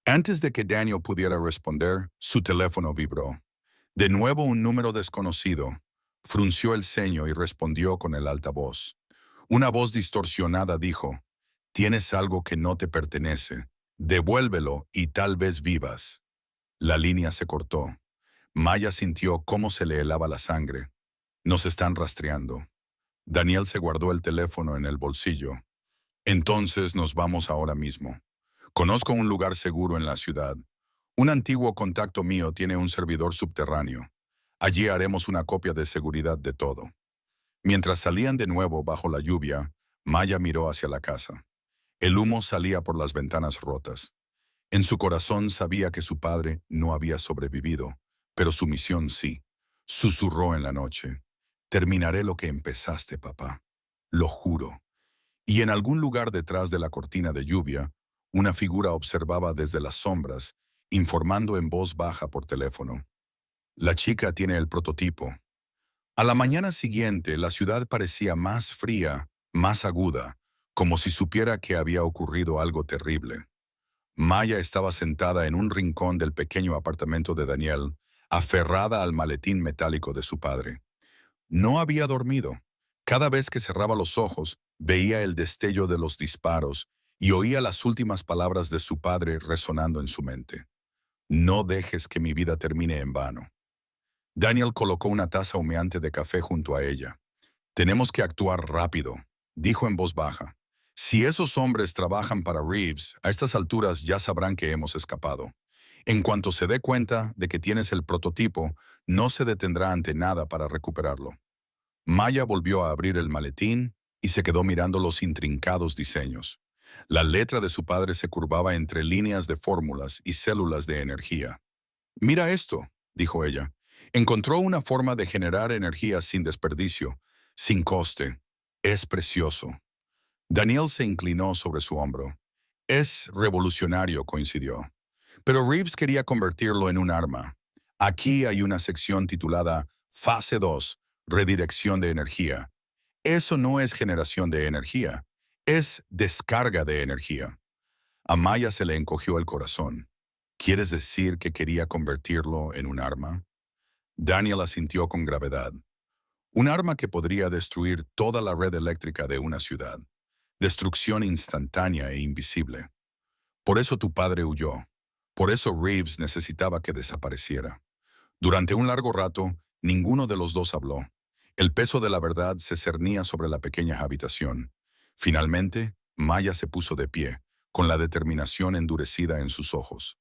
Antes de que Daniel pudiera responder, su teléfono vibró. De nuevo un número desconocido. Frunció el ceño y respondió con el altavoz. Una voz distorsionada dijo, «Tienes algo que no te pertenece. Devuélvelo y tal vez vivas». La línea se cortó. Maya sintió cómo se le helaba la sangre. Nos están rastreando. Daniel se guardó el teléfono en el bolsillo. Entonces nos vamos ahora mismo. Conozco un lugar seguro en la ciudad. Un antiguo contacto mío tiene un servidor subterráneo. Allí haremos una copia de seguridad de todo. Mientras salían de nuevo bajo la lluvia, Maya miró hacia la casa. El humo salía por las ventanas rotas. En su corazón sabía que su padre no había sobrevivido, pero su misión sí. Susurró en la noche. Terminaré lo que empezaste, papá. Lo juro. Y en algún lugar detrás de la cortina de lluvia, una figura observaba desde las sombras, informando en voz baja por teléfono. La chica tiene el prototipo. A la mañana siguiente, la ciudad parecía más fría, más aguda, como si supiera que había ocurrido algo terrible. Maya estaba sentada en un rincón del pequeño apartamento de Daniel, aferrada al maletín metálico de su padre. No había dormido. Cada vez que cerraba los ojos, veía el destello de los disparos y oía las últimas palabras de su padre resonando en su mente. No dejes que mi vida termine en vano. Daniel colocó una taza humeante de café junto a ella. Tenemos que actuar rápido, dijo en voz baja. Si esos hombres trabajan para Reeves, a estas alturas ya sabrán que hemos escapado. En cuanto se dé cuenta de que tienes el prototipo, no se detendrá ante nada para recuperarlo. Maya volvió a abrir el maletín y se quedó mirando los intrincados diseños. La letra de su padre se curvaba entre líneas de fórmulas y células de energía. «Mira esto», dijo ella. «Encontró una forma de generar energía sin desperdicio, sin coste. Es precioso». Daniel se inclinó sobre su hombro. «Es revolucionario», coincidió. Pero Reeves quería convertirlo en un arma. Aquí hay una sección titulada Fase 2, Redirección de Energía. Eso no es generación de energía, es descarga de energía. A Maya se le encogió el corazón. ¿Quieres decir que quería convertirlo en un arma? Daniel asintió con gravedad. Un arma que podría destruir toda la red eléctrica de una ciudad. Destrucción instantánea e invisible. Por eso tu padre huyó. Por eso Reeves necesitaba que desapareciera. Durante un largo rato, ninguno de los dos habló. El peso de la verdad se cernía sobre la pequeña habitación. Finalmente, Maya se puso de pie, con la determinación endurecida en sus ojos.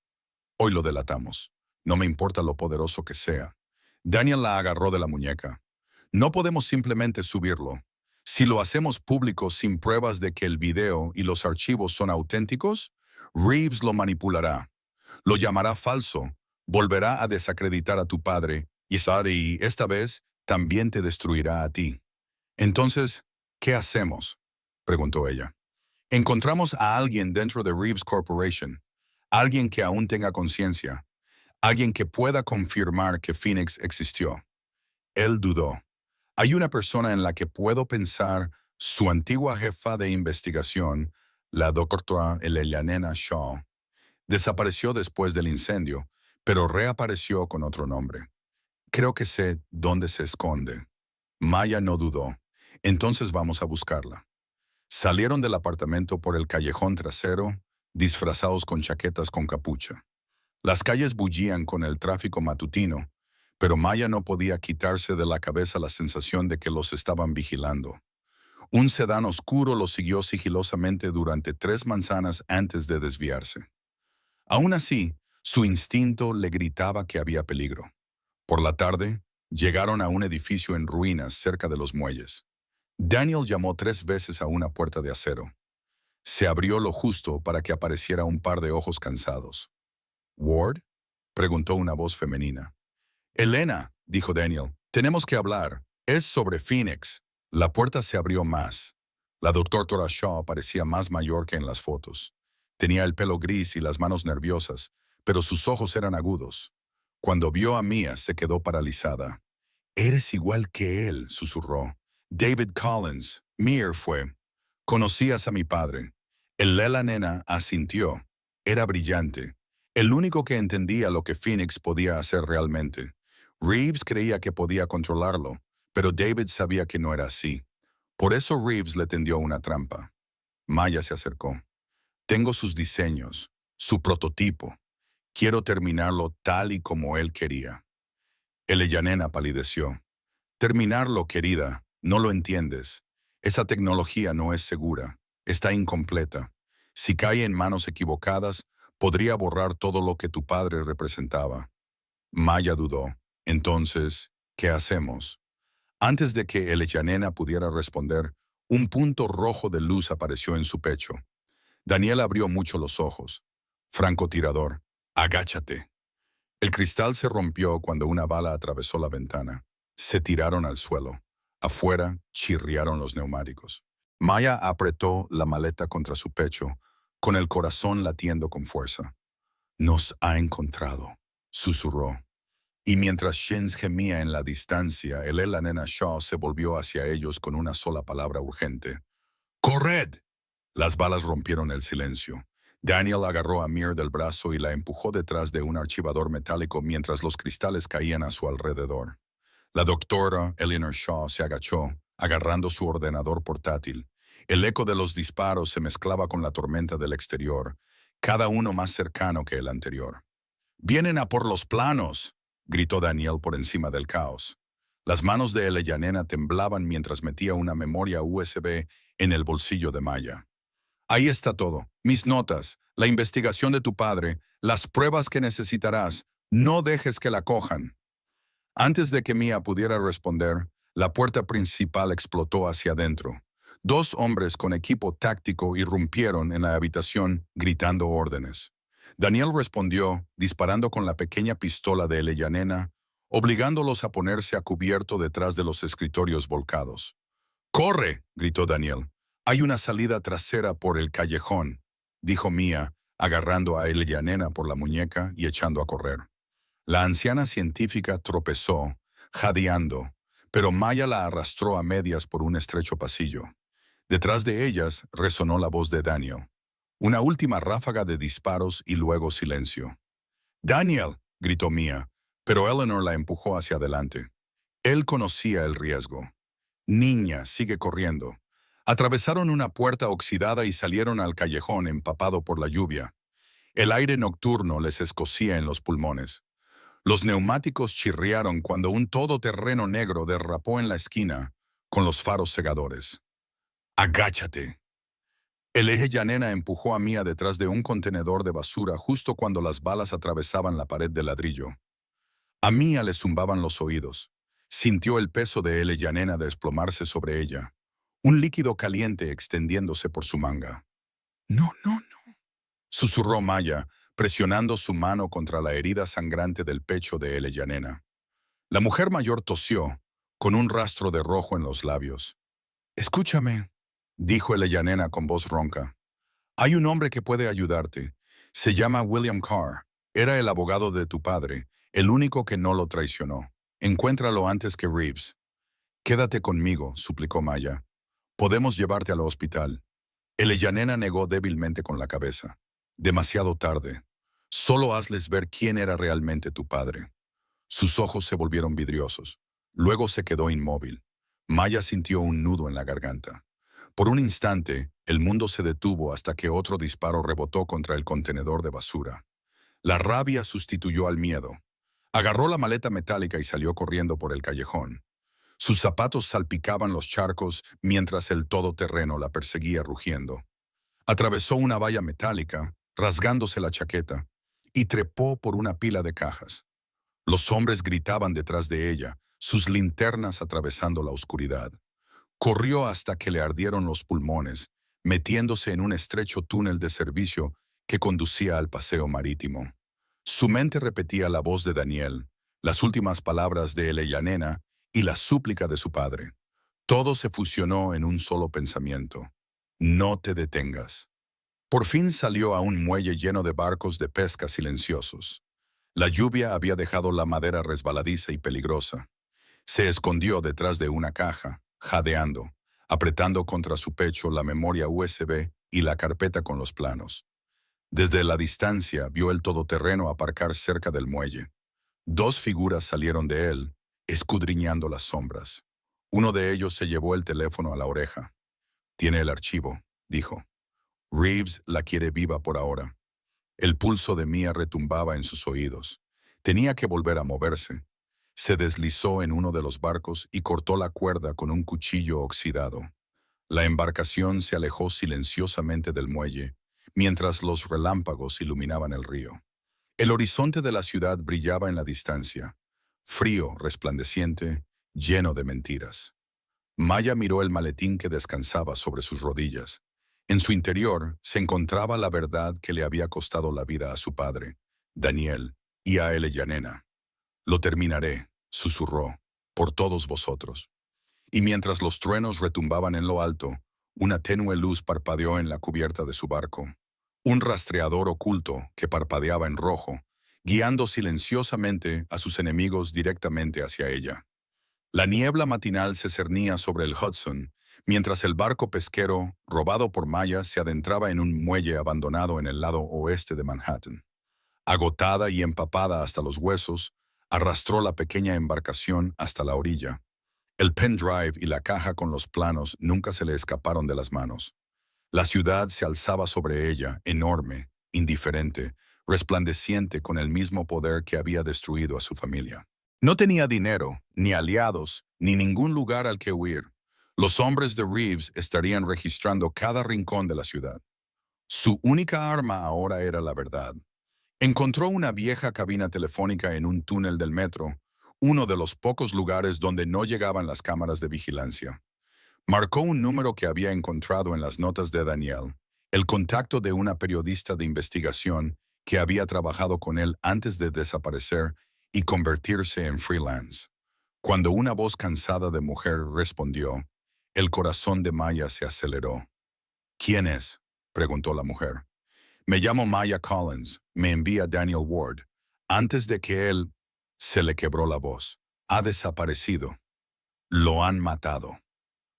Hoy lo delatamos. No me importa lo poderoso que sea. Daniel la agarró de la muñeca. No podemos simplemente subirlo. Si lo hacemos público sin pruebas de que el video y los archivos son auténticos, Reeves lo manipulará. Lo llamará falso, volverá a desacreditar a tu padre y esta vez también te destruirá a ti. Entonces, ¿qué hacemos?, preguntó ella. Encontramos a alguien dentro de Reeves Corporation, alguien que aún tenga conciencia, alguien que pueda confirmar que Phoenix existió. Él dudó. Hay una persona en la que puedo pensar, su antigua jefa de investigación, la doctora Eleanor Shaw. Desapareció después del incendio, pero reapareció con otro nombre. Creo que sé dónde se esconde. Maya no dudó. Entonces vamos a buscarla. Salieron del apartamento por el callejón trasero, disfrazados con chaquetas con capucha. Las calles bullían con el tráfico matutino, pero Maya no podía quitarse de la cabeza la sensación de que los estaban vigilando. Un sedán oscuro los siguió sigilosamente durante 3 manzanas antes de desviarse. Aún así, su instinto le gritaba que había peligro. Por la tarde, llegaron a un edificio en ruinas cerca de los muelles. Daniel llamó 3 veces a una puerta de acero. Se abrió lo justo para que apareciera un par de ojos cansados. «¿Ward?», preguntó una voz femenina. «Elena», dijo Daniel, «tenemos que hablar. Es sobre Phoenix». La puerta se abrió más. La doctora Shaw parecía más mayor que en las fotos. Tenía el pelo gris y las manos nerviosas, pero sus ojos eran agudos. Cuando vio a Mia, se quedó paralizada. «Eres igual que él», susurró. «David Collins. Mir fue. Conocías a mi padre». La nena asintió. Era brillante. El único que entendía lo que Phoenix podía hacer realmente. Reeves creía que podía controlarlo, pero David sabía que no era así. Por eso Reeves le tendió una trampa. Maya se acercó. «Tengo sus diseños, su prototipo. Quiero terminarlo tal y como él quería». Nena palideció. «Terminarlo, querida, no lo entiendes. Esa tecnología no es segura. Está incompleta. Si cae en manos equivocadas, podría borrar todo lo que tu padre representaba». Maya dudó. «Entonces, ¿qué hacemos?». Antes de que Nena pudiera responder, un punto rojo de luz apareció en su pecho. Daniel abrió mucho los ojos. «Francotirador, agáchate». El cristal se rompió cuando una bala atravesó la ventana. Se tiraron al suelo. Afuera chirriaron los neumáticos. Maya apretó la maleta contra su pecho, con el corazón latiendo con fuerza. «Nos ha encontrado», susurró. Y mientras Shins gemía en la distancia, la nena Shaw se volvió hacia ellos con una sola palabra urgente. «¡Corred!». Las balas rompieron el silencio. Daniel agarró a Mir del brazo y la empujó detrás de un archivador metálico mientras los cristales caían a su alrededor. La doctora Eleanor Shaw se agachó, agarrando su ordenador portátil. El eco de los disparos se mezclaba con la tormenta del exterior, cada uno más cercano que el anterior. «¡Vienen a por los planos!», gritó Daniel por encima del caos. Las manos de Nena temblaban mientras metía una memoria USB en el bolsillo de Maya. «Ahí está todo. Mis notas, la investigación de tu padre, las pruebas que necesitarás. No dejes que la cojan». Antes de que Mia pudiera responder, la puerta principal explotó hacia adentro. Dos hombres con equipo táctico irrumpieron en la habitación gritando órdenes. Daniel respondió disparando con la pequeña pistola de Nena, obligándolos a ponerse a cubierto detrás de los escritorios volcados. «¡Corre!», gritó Daniel. «Hay una salida trasera por el callejón», dijo Mia, agarrando a Nena por la muñeca y echando a correr. La anciana científica tropezó, jadeando, pero Maya la arrastró a medias por un estrecho pasillo. Detrás de ellas resonó la voz de Daniel. Una última ráfaga de disparos y luego silencio. «¡Daniel!», gritó Mia, pero Eleanor la empujó hacia adelante. Él conocía el riesgo. «Niña, sigue corriendo». Atravesaron una puerta oxidada y salieron al callejón empapado por la lluvia. El aire nocturno les escocía en los pulmones. Los neumáticos chirriaron cuando un todoterreno negro derrapó en la esquina con los faros cegadores. «Agáchate». Nena empujó a Mia detrás de un contenedor de basura justo cuando las balas atravesaban la pared de ladrillo. A Mia le zumbaban los oídos. Sintió el peso de Nena desplomarse sobre ella, un líquido caliente extendiéndose por su manga. «No, no, no», susurró Maya, presionando su mano contra la herida sangrante del pecho de Nena. La mujer mayor tosió, con un rastro de rojo en los labios. «Escúchame», dijo Nena con voz ronca. «Hay un hombre que puede ayudarte. Se llama William Carr. Era el abogado de tu padre, el único que no lo traicionó. Encuéntralo antes que Reeves». «Quédate conmigo», suplicó Maya. «Podemos llevarte al hospital». Nena negó débilmente con la cabeza. «Demasiado tarde. Solo hazles ver quién era realmente tu padre». Sus ojos se volvieron vidriosos. Luego se quedó inmóvil. Maya sintió un nudo en la garganta. Por un instante, el mundo se detuvo hasta que otro disparo rebotó contra el contenedor de basura. La rabia sustituyó al miedo. Agarró la maleta metálica y salió corriendo por el callejón. Sus zapatos salpicaban los charcos mientras el todoterreno la perseguía rugiendo. Atravesó una valla metálica, rasgándose la chaqueta, y trepó por una pila de cajas. Los hombres gritaban detrás de ella, sus linternas atravesando la oscuridad. Corrió hasta que le ardieron los pulmones, metiéndose en un estrecho túnel de servicio que conducía al paseo marítimo. Su mente repetía la voz de Daniel, las últimas palabras de Nena y la súplica de su padre. Todo se fusionó en un solo pensamiento. «No te detengas». Por fin salió a un muelle lleno de barcos de pesca silenciosos. La lluvia había dejado la madera resbaladiza y peligrosa. Se escondió detrás de una caja, jadeando, apretando contra su pecho la memoria USB y la carpeta con los planos. Desde la distancia vio el todoterreno aparcar cerca del muelle. Dos figuras salieron de él, escudriñando las sombras. Uno de ellos se llevó el teléfono a la oreja. «Tiene el archivo», dijo. «Reeves la quiere viva por ahora». El pulso de Mia retumbaba en sus oídos. Tenía que volver a moverse. Se deslizó en uno de los barcos y cortó la cuerda con un cuchillo oxidado. La embarcación se alejó silenciosamente del muelle, mientras los relámpagos iluminaban el río. El horizonte de la ciudad brillaba en la distancia, frío, resplandeciente, lleno de mentiras. Maya miró el maletín que descansaba sobre sus rodillas. En su interior se encontraba la verdad que le había costado la vida a su padre, Daniel, y a Yanena. «Lo terminaré», susurró, «por todos vosotros». Y mientras los truenos retumbaban en lo alto, una tenue luz parpadeó en la cubierta de su barco. Un rastreador oculto que parpadeaba en rojo, guiando silenciosamente a sus enemigos directamente hacia ella. La niebla matinal se cernía sobre el Hudson, mientras el barco pesquero, robado por Maya, se adentraba en un muelle abandonado en el lado oeste de Manhattan. Agotada y empapada hasta los huesos, arrastró la pequeña embarcación hasta la orilla. El pendrive y la caja con los planos nunca se le escaparon de las manos. La ciudad se alzaba sobre ella, enorme, indiferente, resplandeciente con el mismo poder que había destruido a su familia. No tenía dinero, ni aliados, ni ningún lugar al que huir. Los hombres de Reeves estarían registrando cada rincón de la ciudad. Su única arma ahora era la verdad. Encontró una vieja cabina telefónica en un túnel del metro, uno de los pocos lugares donde no llegaban las cámaras de vigilancia. Marcó un número que había encontrado en las notas de Daniel, el contacto de una periodista de investigación que había trabajado con él antes de desaparecer y convertirse en freelance. Cuando una voz cansada de mujer respondió, el corazón de Maya se aceleró. «¿Quién es?», preguntó la mujer. «Me llamo Maya Collins, me envía Daniel Ward». Antes de que él se le quebró la voz. «Ha desaparecido. Lo han matado».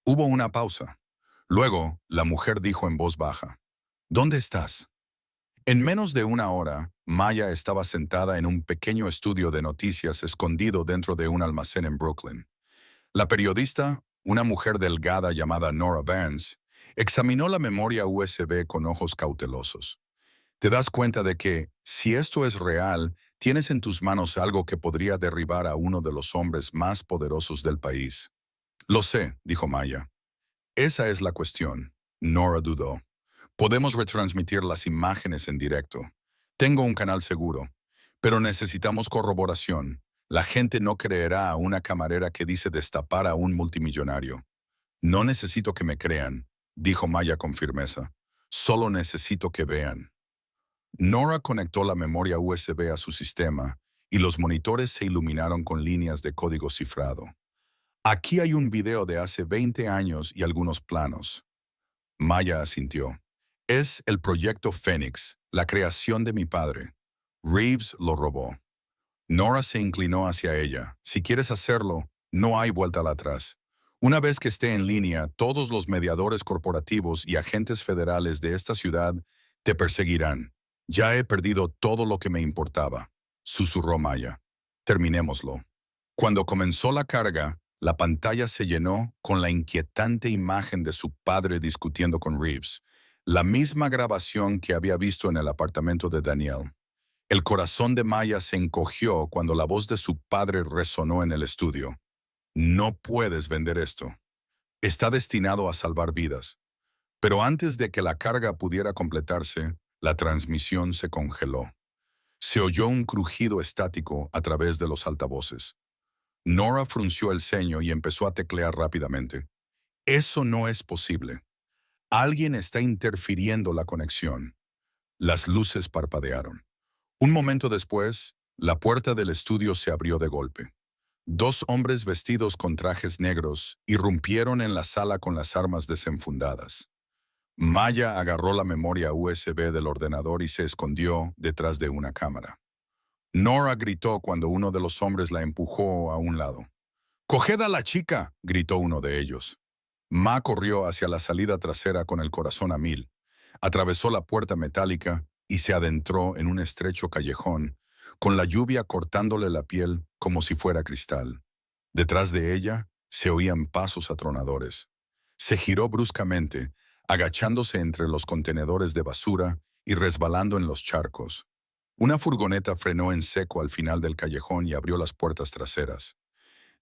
Hubo una pausa. Luego, la mujer dijo en voz baja, «¿Dónde estás?». En menos de una hora, Maya estaba sentada en un pequeño estudio de noticias escondido dentro de un almacén en Brooklyn. La periodista, una mujer delgada llamada Nora Vance, examinó la memoria USB con ojos cautelosos. Te das cuenta de que, si esto es real, tienes en tus manos algo que podría derribar a uno de los hombres más poderosos del país. «Lo sé», dijo Maya. «Esa es la cuestión». Nora dudó. «Podemos retransmitir las imágenes en directo. Tengo un canal seguro. Pero necesitamos corroboración. La gente no creerá a una camarera que dice destapar a un multimillonario». «No necesito que me crean», dijo Maya con firmeza. «Solo necesito que vean». Nora conectó la memoria USB a su sistema y los monitores se iluminaron con líneas de código cifrado. «Aquí hay un video de hace 20 años y algunos planos». Maya asintió. «Es el proyecto Fénix, la creación de mi padre. Reeves lo robó». Nora se inclinó hacia ella. «Si quieres hacerlo, no hay vuelta atrás. Una vez que esté en línea, todos los mediadores corporativos y agentes federales de esta ciudad te perseguirán. Ya he perdido todo lo que me importaba», susurró Maya. «Terminémoslo». Cuando comenzó la carga, la pantalla se llenó con la inquietante imagen de su padre discutiendo con Reeves, la misma grabación que había visto en el apartamento de Daniel. El corazón de Maya se encogió cuando la voz de su padre resonó en el estudio. «No puedes vender esto. Está destinado a salvar vidas». Pero antes de que la carga pudiera completarse, la transmisión se congeló. Se oyó un crujido estático a través de los altavoces. Nora frunció el ceño y empezó a teclear rápidamente. «Eso no es posible. Alguien está interfiriendo la conexión». Las luces parpadearon. Un momento después, la puerta del estudio se abrió de golpe. Dos hombres vestidos con trajes negros irrumpieron en la sala con las armas desenfundadas. Maya agarró la memoria USB del ordenador y se escondió detrás de una cámara. Nora gritó cuando uno de los hombres la empujó a un lado. «¡Coged a la chica!», gritó uno de ellos. Ma corrió hacia la salida trasera con el corazón a mil. Atravesó la puerta metálica y se adentró en un estrecho callejón, con la lluvia cortándole la piel como si fuera cristal. Detrás de ella se oían pasos atronadores. Se giró bruscamente, agachándose entre los contenedores de basura y resbalando en los charcos. Una furgoneta frenó en seco al final del callejón y abrió las puertas traseras.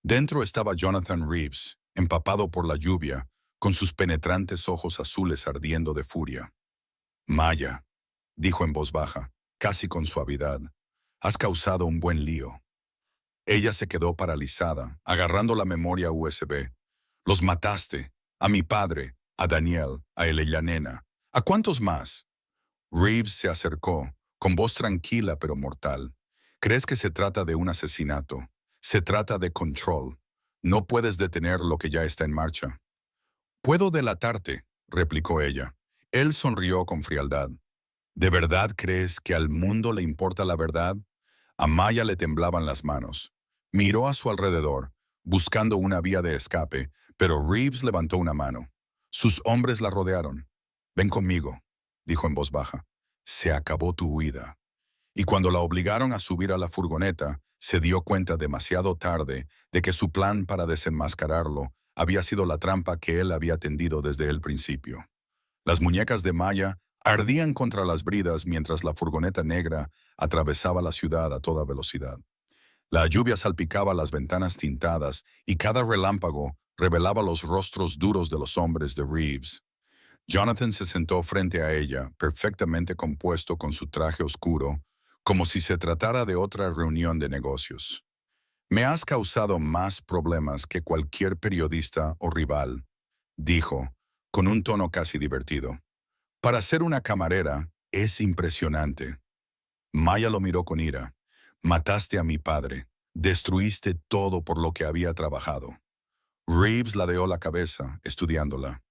Dentro estaba Jonathan Reeves, empapado por la lluvia, con sus penetrantes ojos azules ardiendo de furia. «Maya», dijo en voz baja, casi con suavidad, «has causado un buen lío». Ella se quedó paralizada, agarrando la memoria USB. «Los mataste. A mi padre, a Daniel, a Elellanena. ¿A cuántos más?». Reeves se acercó, con voz tranquila pero mortal. «¿Crees que se trata de un asesinato? Se trata de control. No puedes detener lo que ya está en marcha». «Puedo delatarte», replicó ella. Él sonrió con frialdad. «¿De verdad crees que al mundo le importa la verdad?». A Maya le temblaban las manos. Miró a su alrededor, buscando una vía de escape, pero Reeves levantó una mano. Sus hombres la rodearon. «Ven conmigo», dijo en voz baja. «Se acabó tu huida». Y cuando la obligaron a subir a la furgoneta, se dio cuenta demasiado tarde de que su plan para desenmascararlo había sido la trampa que él había tendido desde el principio. Las muñecas de Maya ardían contra las bridas mientras la furgoneta negra atravesaba la ciudad a toda velocidad. La lluvia salpicaba las ventanas tintadas y cada relámpago revelaba los rostros duros de los hombres de Reeves. Jonathan se sentó frente a ella, perfectamente compuesto con su traje oscuro, como si se tratara de otra reunión de negocios. «Me has causado más problemas que cualquier periodista o rival», dijo, con un tono casi divertido. «Para ser una camarera, es impresionante». Maya lo miró con ira. «Mataste a mi padre. Destruiste todo por lo que había trabajado». Reeves ladeó la cabeza, estudiándola.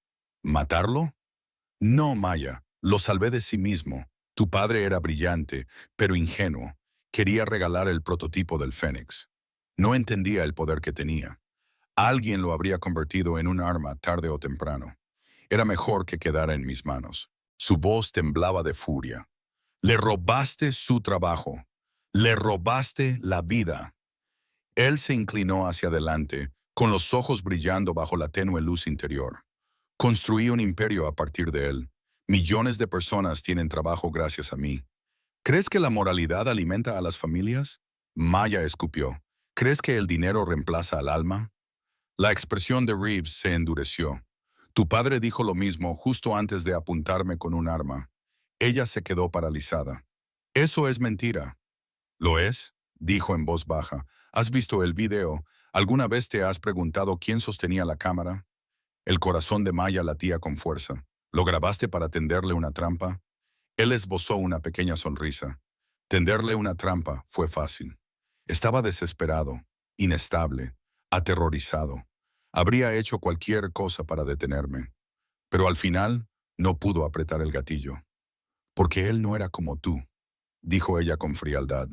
«¿Matarlo?». «No, Maya. Lo salvé de sí mismo. Tu padre era brillante, pero ingenuo. Quería regalar el prototipo del Fénix. No entendía el poder que tenía. Alguien lo habría convertido en un arma tarde o temprano. Era mejor que quedara en mis manos». Su voz temblaba de furia. «Le robaste su trabajo. Le robaste la vida». Él se inclinó hacia adelante, con los ojos brillando bajo la tenue luz interior. «Construí un imperio a partir de él. Millones de personas tienen trabajo gracias a mí. ¿Crees que la moralidad alimenta a las familias?». Maya escupió. «¿Crees que el dinero reemplaza al alma?». La expresión de Reeves se endureció. «Tu padre dijo lo mismo justo antes de apuntarme con un arma». Ella se quedó paralizada. «Eso es mentira». «¿Lo es?», dijo en voz baja. «¿Has visto el video? ¿Alguna vez te has preguntado quién sostenía la cámara?». El corazón de Maya latía con fuerza. «¿Lo grabaste para tenderle una trampa?». Él esbozó una pequeña sonrisa. Tenderle una trampa fue fácil. Estaba desesperado, inestable, aterrorizado. Habría hecho cualquier cosa para detenerme. Pero al final no pudo apretar el gatillo. «Porque él no era como tú», dijo ella con frialdad.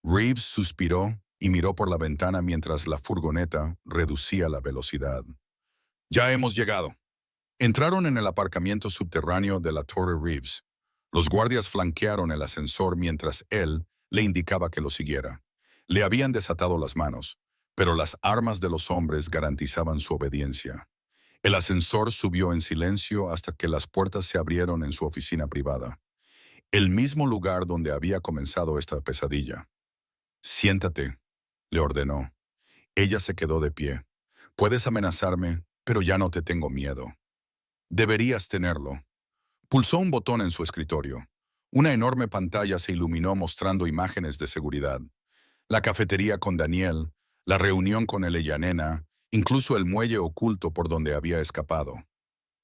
Reeves suspiró y miró por la ventana mientras la furgoneta reducía la velocidad. «Ya hemos llegado». Entraron en el aparcamiento subterráneo de la Torre Reeves. Los guardias flanquearon el ascensor mientras él le indicaba que lo siguiera. Le habían desatado las manos, pero las armas de los hombres garantizaban su obediencia. El ascensor subió en silencio hasta que las puertas se abrieron en su oficina privada. El mismo lugar donde había comenzado esta pesadilla. «Siéntate», le ordenó. Ella se quedó de pie. «Puedes amenazarme, pero ya no te tengo miedo». «Deberías tenerlo». Pulsó un botón en su escritorio. Una enorme pantalla se iluminó mostrando imágenes de seguridad. La cafetería con Daniel, la reunión con Elellanena, incluso el muelle oculto por donde había escapado.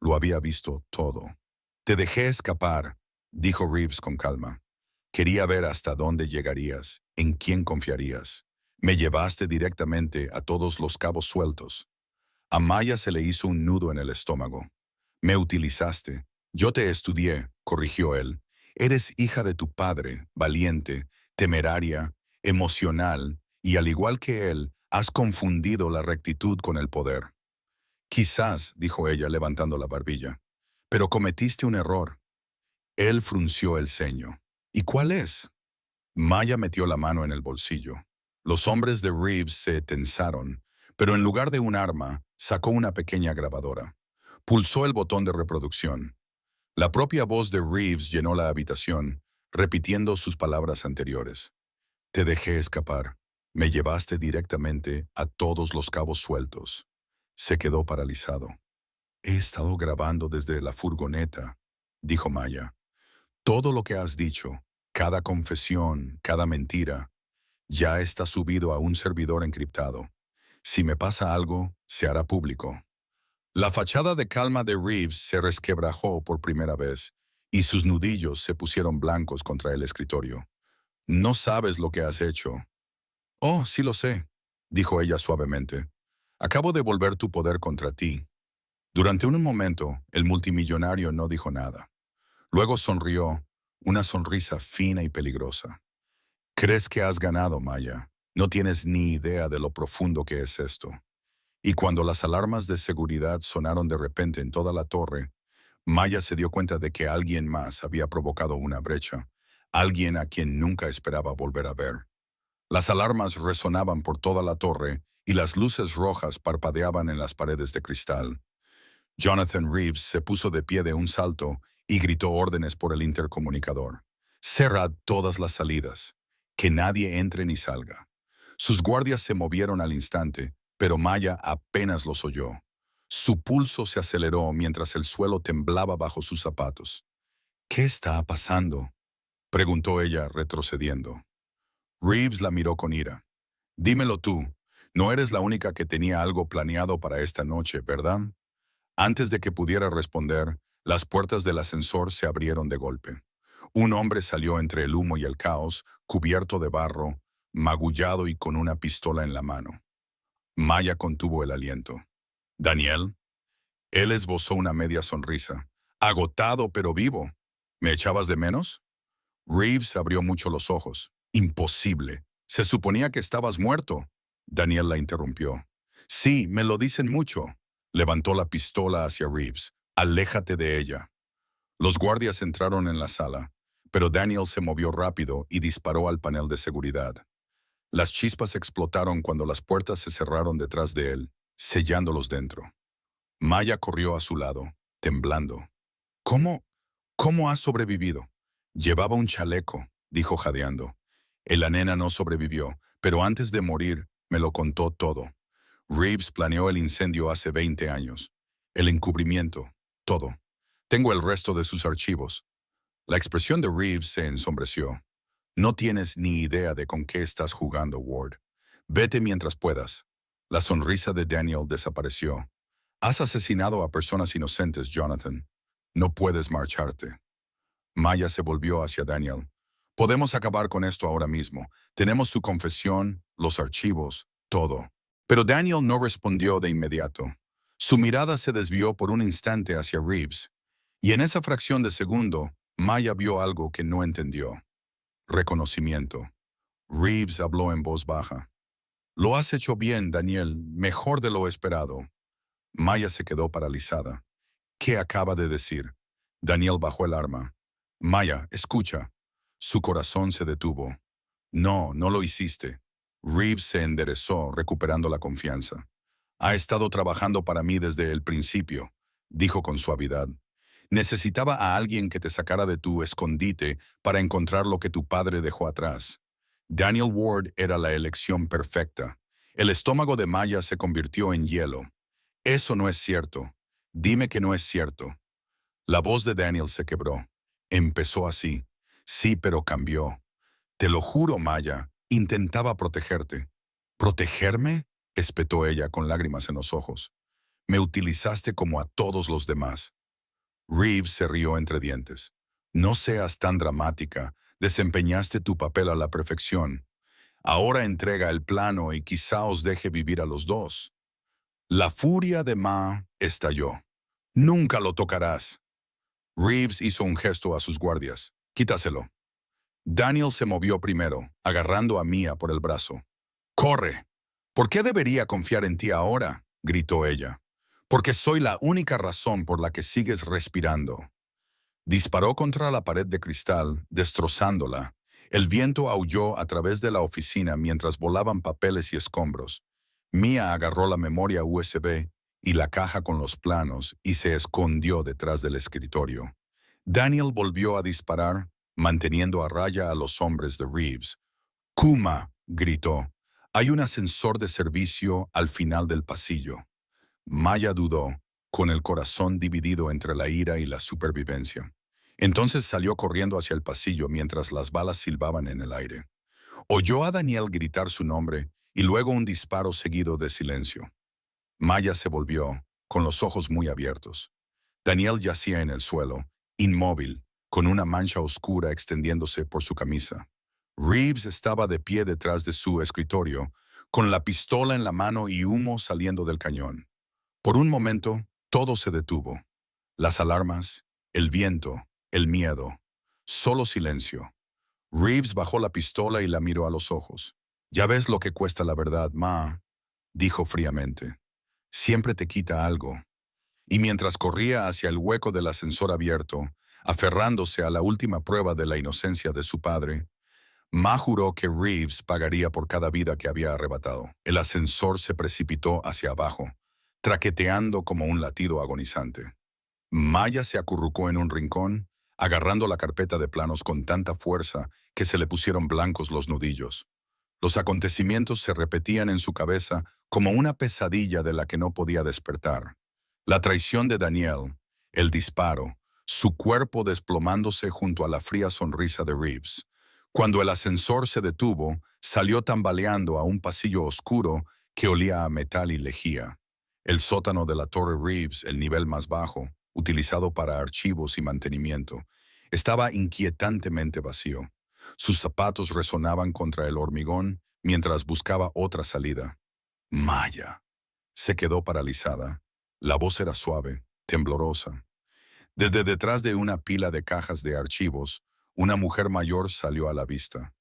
Lo había visto todo. «Te dejé escapar», dijo Reeves con calma. «Quería ver hasta dónde llegarías, en quién confiarías. Me llevaste directamente a todos los cabos sueltos». A Maya se le hizo un nudo en el estómago. «Me utilizaste, Yo te estudié, corrigió él. Eres hija de tu padre, valiente, temeraria, emocional, y al igual que él, has confundido la rectitud con el poder. Quizás, dijo ella levantando la barbilla, pero cometiste un error. Él frunció el ceño. ¿Y cuál es? Maya metió la mano en el bolsillo. Los hombres de Reeves se tensaron, pero en lugar de un arma, sacó una pequeña grabadora. Pulsó el botón de reproducción. La propia voz de Reeves llenó la habitación, repitiendo sus palabras anteriores. Te dejé escapar. Me llevaste directamente a todos los cabos sueltos. Se quedó paralizado. He estado grabando desde la furgoneta, dijo Maya. Todo lo que has dicho, cada confesión, cada mentira, ya está subido a un servidor encriptado. Si me pasa algo, se hará público. La fachada de calma de Reeves se resquebrajó por primera vez, y sus nudillos se pusieron blancos contra el escritorio. No sabes lo que has hecho. Oh, sí lo sé, dijo ella suavemente. Acabo de volver tu poder contra ti. Durante un momento, el multimillonario no dijo nada. Luego sonrió, una sonrisa fina y peligrosa. Crees que has ganado, Maya. No tienes ni idea de lo profundo que es esto. Y cuando las alarmas de seguridad sonaron de repente en toda la torre, Maya se dio cuenta de que alguien más había provocado una brecha, alguien a quien nunca esperaba volver a ver. Las alarmas resonaban por toda la torre y las luces rojas parpadeaban en las paredes de cristal. Jonathan Reeves se puso de pie de un salto y gritó órdenes por el intercomunicador. Cerrad todas las salidas. Que nadie entre ni salga. Sus guardias se movieron al instante, pero Maya apenas los oyó. Su pulso se aceleró mientras el suelo temblaba bajo sus zapatos. ¿Qué está pasando?, preguntó ella, retrocediendo. Reeves la miró con ira. Dímelo tú. No eres la única que tenía algo planeado para esta noche, ¿verdad? Antes de que pudiera responder, las puertas del ascensor se abrieron de golpe. Un hombre salió entre el humo y el caos, cubierto de barro, magullado y con una pistola en la mano. Maya contuvo el aliento. ¿Daniel? Él esbozó una media sonrisa. Agotado pero vivo. ¿Me echabas de menos? Reeves abrió mucho los ojos. Imposible. Se suponía que estabas muerto. Daniel la interrumpió. Sí, me lo dicen mucho. Levantó la pistola hacia Reeves. Aléjate de ella. Los guardias entraron en la sala, pero Daniel se movió rápido y disparó al panel de seguridad. Las chispas explotaron cuando las puertas se cerraron detrás de él, sellándolos dentro. Maya corrió a su lado, temblando. ¿Cómo? ¿Cómo has sobrevivido? Llevaba un chaleco, dijo jadeando. La nena no sobrevivió, pero antes de morir me lo contó todo. Reeves planeó el incendio hace 20 años. El encubrimiento, todo. Tengo el resto de sus archivos. La expresión de Reeves se ensombreció. No tienes ni idea de con qué estás jugando, Ward. Vete mientras puedas. La sonrisa de Daniel desapareció. Has asesinado a personas inocentes, Jonathan. No puedes marcharte. Maya se volvió hacia Daniel. Podemos acabar con esto ahora mismo. Tenemos su confesión, los archivos, todo. Pero Daniel no respondió de inmediato. Su mirada se desvió por un instante hacia Reeves, y en esa fracción de segundo, Maya vio algo que no entendió. Reconocimiento. Reeves habló en voz baja. Lo has hecho bien, Daniel, mejor de lo esperado. Maya se quedó paralizada. ¿Qué acaba de decir? Daniel bajó el arma. Maya, escucha. Su corazón se detuvo. No, no lo hiciste. Reeves se enderezó, recuperando la confianza. Ha estado trabajando para mí desde el principio, dijo con suavidad. Necesitaba a alguien que te sacara de tu escondite para encontrar lo que tu padre dejó atrás. Daniel Ward era la elección perfecta. El estómago de Maya se convirtió en hielo. Eso no es cierto. Dime que no es cierto. La voz de Daniel se quebró. Empezó así. Sí, pero cambió. Te lo juro, Maya. Intentaba protegerte. ¿Protegerme?, espetó ella con lágrimas en los ojos. Me utilizaste como a todos los demás. Reeves se rió entre dientes. No seas tan dramática. Desempeñaste tu papel a la perfección. Ahora entrega el plano y quizá os deje vivir a los dos. La furia de Ma estalló. Nunca lo tocarás. Reeves hizo un gesto a sus guardias. «Quítaselo». Daniel se movió primero, agarrando a Mia por el brazo. «¡Corre! ¿Por qué debería confiar en ti ahora?», gritó ella. «Porque soy la única razón por la que sigues respirando». Disparó contra la pared de cristal, destrozándola. El viento aulló a través de la oficina mientras volaban papeles y escombros. Mia agarró la memoria USB y la caja con los planos y se escondió detrás del escritorio. Daniel volvió a disparar, manteniendo a raya a los hombres de Reeves. «Kuma», gritó. «Hay un ascensor de servicio al final del pasillo». Maya dudó, con el corazón dividido entre la ira y la supervivencia. Entonces salió corriendo hacia el pasillo mientras las balas silbaban en el aire. Oyó a Daniel gritar su nombre y luego un disparo seguido de silencio. Maya se volvió, con los ojos muy abiertos. Daniel yacía en el suelo, inmóvil, con una mancha oscura extendiéndose por su camisa. Reeves estaba de pie detrás de su escritorio, con la pistola en la mano y humo saliendo del cañón. Por un momento, todo se detuvo. Las alarmas, el viento, el miedo. Solo silencio. Reeves bajó la pistola y la miró a los ojos. «Ya ves lo que cuesta la verdad, Ma», dijo fríamente. «Siempre te quita algo». Y mientras corría hacia el hueco del ascensor abierto, aferrándose a la última prueba de la inocencia de su padre, Ma juró que Reeves pagaría por cada vida que había arrebatado. El ascensor se precipitó hacia abajo, traqueteando como un latido agonizante. Maya se acurrucó en un rincón, agarrando la carpeta de planos con tanta fuerza que se le pusieron blancos los nudillos. Los acontecimientos se repetían en su cabeza como una pesadilla de la que no podía despertar. La traición de Daniel, el disparo, su cuerpo desplomándose junto a la fría sonrisa de Reeves. Cuando el ascensor se detuvo, salió tambaleando a un pasillo oscuro que olía a metal y lejía. El sótano de la Torre Reeves, el nivel más bajo, utilizado para archivos y mantenimiento, estaba inquietantemente vacío. Sus zapatos resonaban contra el hormigón mientras buscaba otra salida. Maya. Se quedó paralizada. La voz era suave, temblorosa. Desde detrás de una pila de cajas de archivos, una mujer mayor salió a la vista.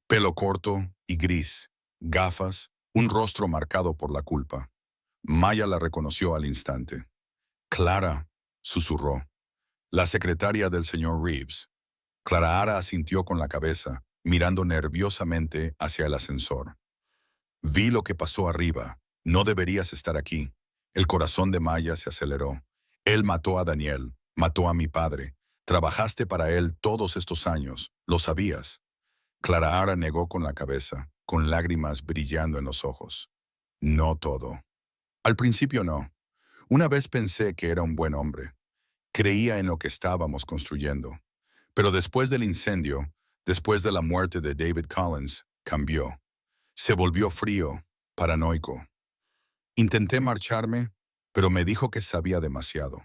Pelo corto y gris, gafas, un rostro marcado por la culpa. Maya la reconoció al instante. «Clara», susurró. «La secretaria del señor Reeves». Clara Ara asintió con la cabeza, mirando nerviosamente hacia el ascensor. «Vi lo que pasó arriba. No deberías estar aquí». El corazón de Maya se aceleró. «Él mató a Daniel, mató a mi padre. Trabajaste para él todos estos años. ¿Lo sabías?». Clara Ara negó con la cabeza, con lágrimas brillando en los ojos. «No todo. Al principio no. Una vez pensé que era un buen hombre. Creía en lo que estábamos construyendo. Pero después del incendio, después de la muerte de David Collins, cambió. Se volvió frío, paranoico. Intenté marcharme, pero me dijo que sabía demasiado».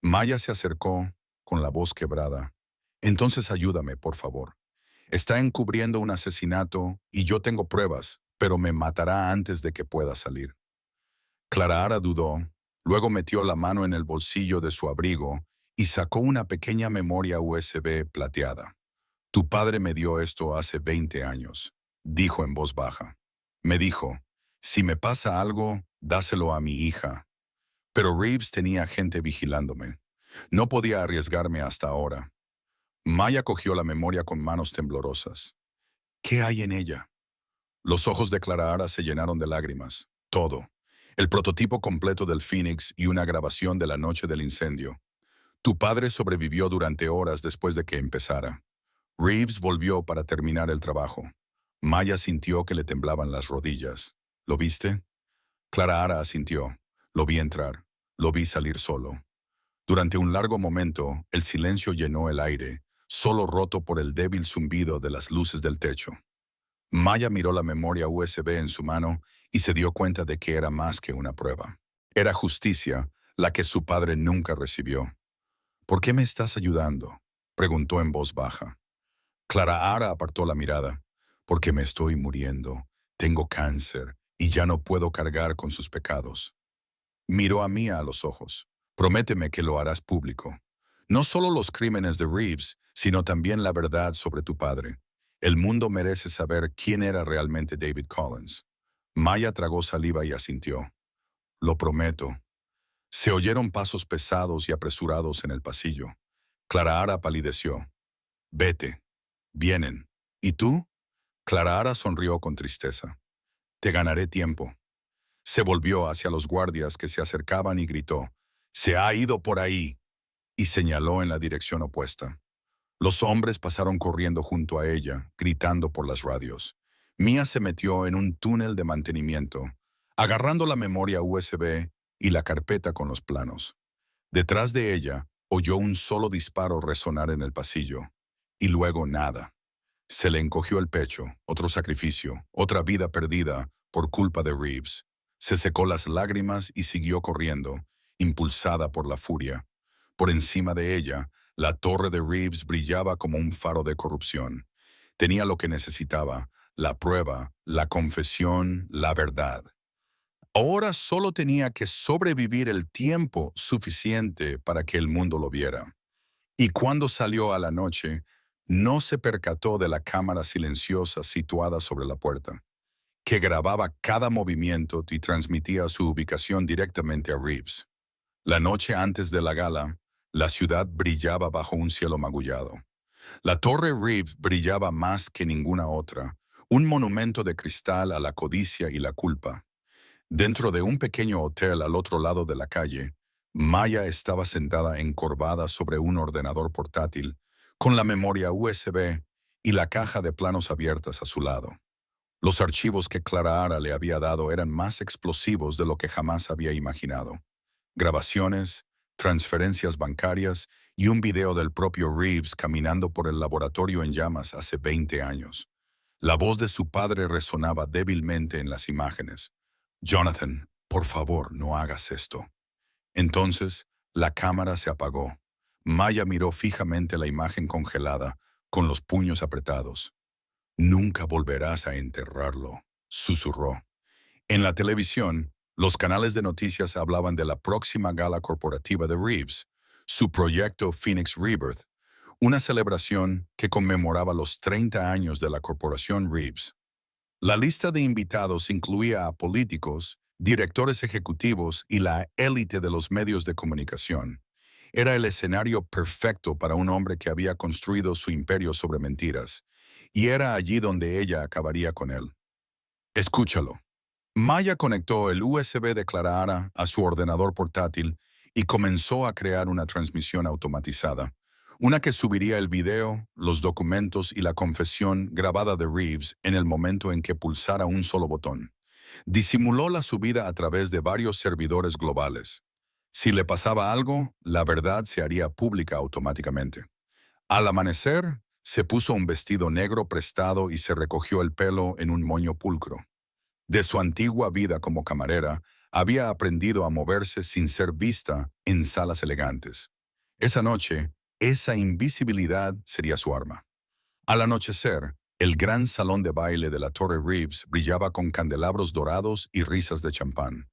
Maya se acercó, con la voz quebrada. «Entonces ayúdame, por favor. Está encubriendo un asesinato y yo tengo pruebas, pero me matará antes de que pueda salir». Clara Ara dudó, luego metió la mano en el bolsillo de su abrigo y sacó una pequeña memoria USB plateada. «Tu padre me dio esto hace 20 años», dijo en voz baja. «Me dijo, si me pasa algo, dáselo a mi hija». Pero Reeves tenía gente vigilándome. No podía arriesgarme hasta ahora. Maya cogió la memoria con manos temblorosas. «¿Qué hay en ella?». Los ojos de Clara Ara se llenaron de lágrimas. Todo. El prototipo completo del Phoenix y una grabación de la noche del incendio. «Tu padre sobrevivió durante horas después de que empezara». Reeves volvió para terminar el trabajo. Maya sintió que le temblaban las rodillas. «¿Lo viste?». Clara Ara asintió. «Lo vi entrar. Lo vi salir solo». Durante un largo momento, el silencio llenó el aire, solo roto por el débil zumbido de las luces del techo. Maya miró la memoria USB en su mano y se dio cuenta de que era más que una prueba. Era justicia, la que su padre nunca recibió. «¿Por qué me estás ayudando?», preguntó en voz baja. Clara Ara apartó la mirada. «Porque me estoy muriendo. Tengo cáncer y ya no puedo cargar con sus pecados». Miró a Mia a los ojos. «Prométeme que lo harás público». No solo los crímenes de Reeves, sino también la verdad sobre tu padre. El mundo merece saber quién era realmente David Collins. Maya tragó saliva y asintió. Lo prometo. Se oyeron pasos pesados y apresurados en el pasillo. Clara palideció. Vete. Vienen. ¿Y tú? Clara sonrió con tristeza. Te ganaré tiempo. Se volvió hacia los guardias que se acercaban y gritó. Se ha ido por ahí. Y señaló en la dirección opuesta. Los hombres pasaron corriendo junto a ella, gritando por las radios. Mia se metió en un túnel de mantenimiento, agarrando la memoria USB y la carpeta con los planos. Detrás de ella, oyó un solo disparo resonar en el pasillo, y luego nada. Se le encogió el pecho, otro sacrificio, otra vida perdida por culpa de Reeves. Se secó las lágrimas y siguió corriendo, impulsada por la furia. Por encima de ella, la torre de Reeves brillaba como un faro de corrupción. Tenía lo que necesitaba, la prueba, la confesión, la verdad. Ahora solo tenía que sobrevivir el tiempo suficiente para que el mundo lo viera. Y cuando salió a la noche, no se percató de la cámara silenciosa situada sobre la puerta, que grababa cada movimiento y transmitía su ubicación directamente a Reeves. La noche antes de la gala, la ciudad brillaba bajo un cielo magullado. La Torre Reeves brillaba más que ninguna otra, un monumento de cristal a la codicia y la culpa. Dentro de un pequeño hotel al otro lado de la calle, Maya estaba sentada encorvada sobre un ordenador portátil, con la memoria USB y la caja de planos abiertas a su lado. Los archivos que Clara le había dado eran más explosivos de lo que jamás había imaginado. Grabaciones, transferencias bancarias y un video del propio Reeves caminando por el laboratorio en llamas hace 20 años. La voz de su padre resonaba débilmente en las imágenes. Jonathan, por favor, no hagas esto. Entonces, la cámara se apagó. Maya miró fijamente la imagen congelada, con los puños apretados. Nunca volverás a enterrarlo, susurró. En la televisión, los canales de noticias hablaban de la próxima gala corporativa de Reeves, su proyecto Phoenix Rebirth, una celebración que conmemoraba los 30 años de la corporación Reeves. La lista de invitados incluía a políticos, directores ejecutivos y la élite de los medios de comunicación. Era el escenario perfecto para un hombre que había construido su imperio sobre mentiras, y era allí donde ella acabaría con él. Escúchalo. Maya conectó el USB de Clara a su ordenador portátil y comenzó a crear una transmisión automatizada, una que subiría el video, los documentos y la confesión grabada de Reeves en el momento en que pulsara un solo botón. Disimuló la subida a través de varios servidores globales. Si le pasaba algo, la verdad se haría pública automáticamente. Al amanecer, se puso un vestido negro prestado y se recogió el pelo en un moño pulcro. De su antigua vida como camarera, había aprendido a moverse sin ser vista en salas elegantes. Esa noche, esa invisibilidad sería su arma. Al anochecer, el gran salón de baile de la Torre Reeves brillaba con candelabros dorados y risas de champán.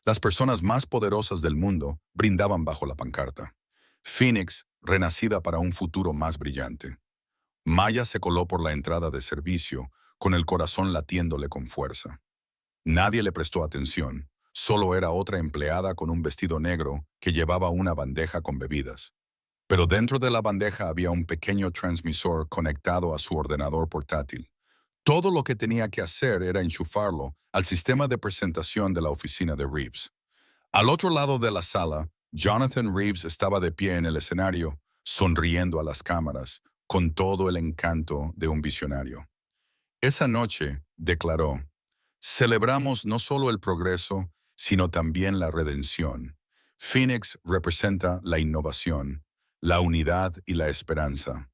Las personas más poderosas del mundo brindaban bajo la pancarta. Phoenix, renacida para un futuro más brillante. Maya se coló por la entrada de servicio, con el corazón latiéndole con fuerza. Nadie le prestó atención, solo era otra empleada con un vestido negro que llevaba una bandeja con bebidas. Pero dentro de la bandeja había un pequeño transmisor conectado a su ordenador portátil. Todo lo que tenía que hacer era enchufarlo al sistema de presentación de la oficina de Reeves. Al otro lado de la sala, Jonathan Reeves estaba de pie en el escenario, sonriendo a las cámaras, con todo el encanto de un visionario. Esa noche, declaró, celebramos no solo el progreso, sino también la redención. Phoenix representa la innovación, la unidad y la esperanza.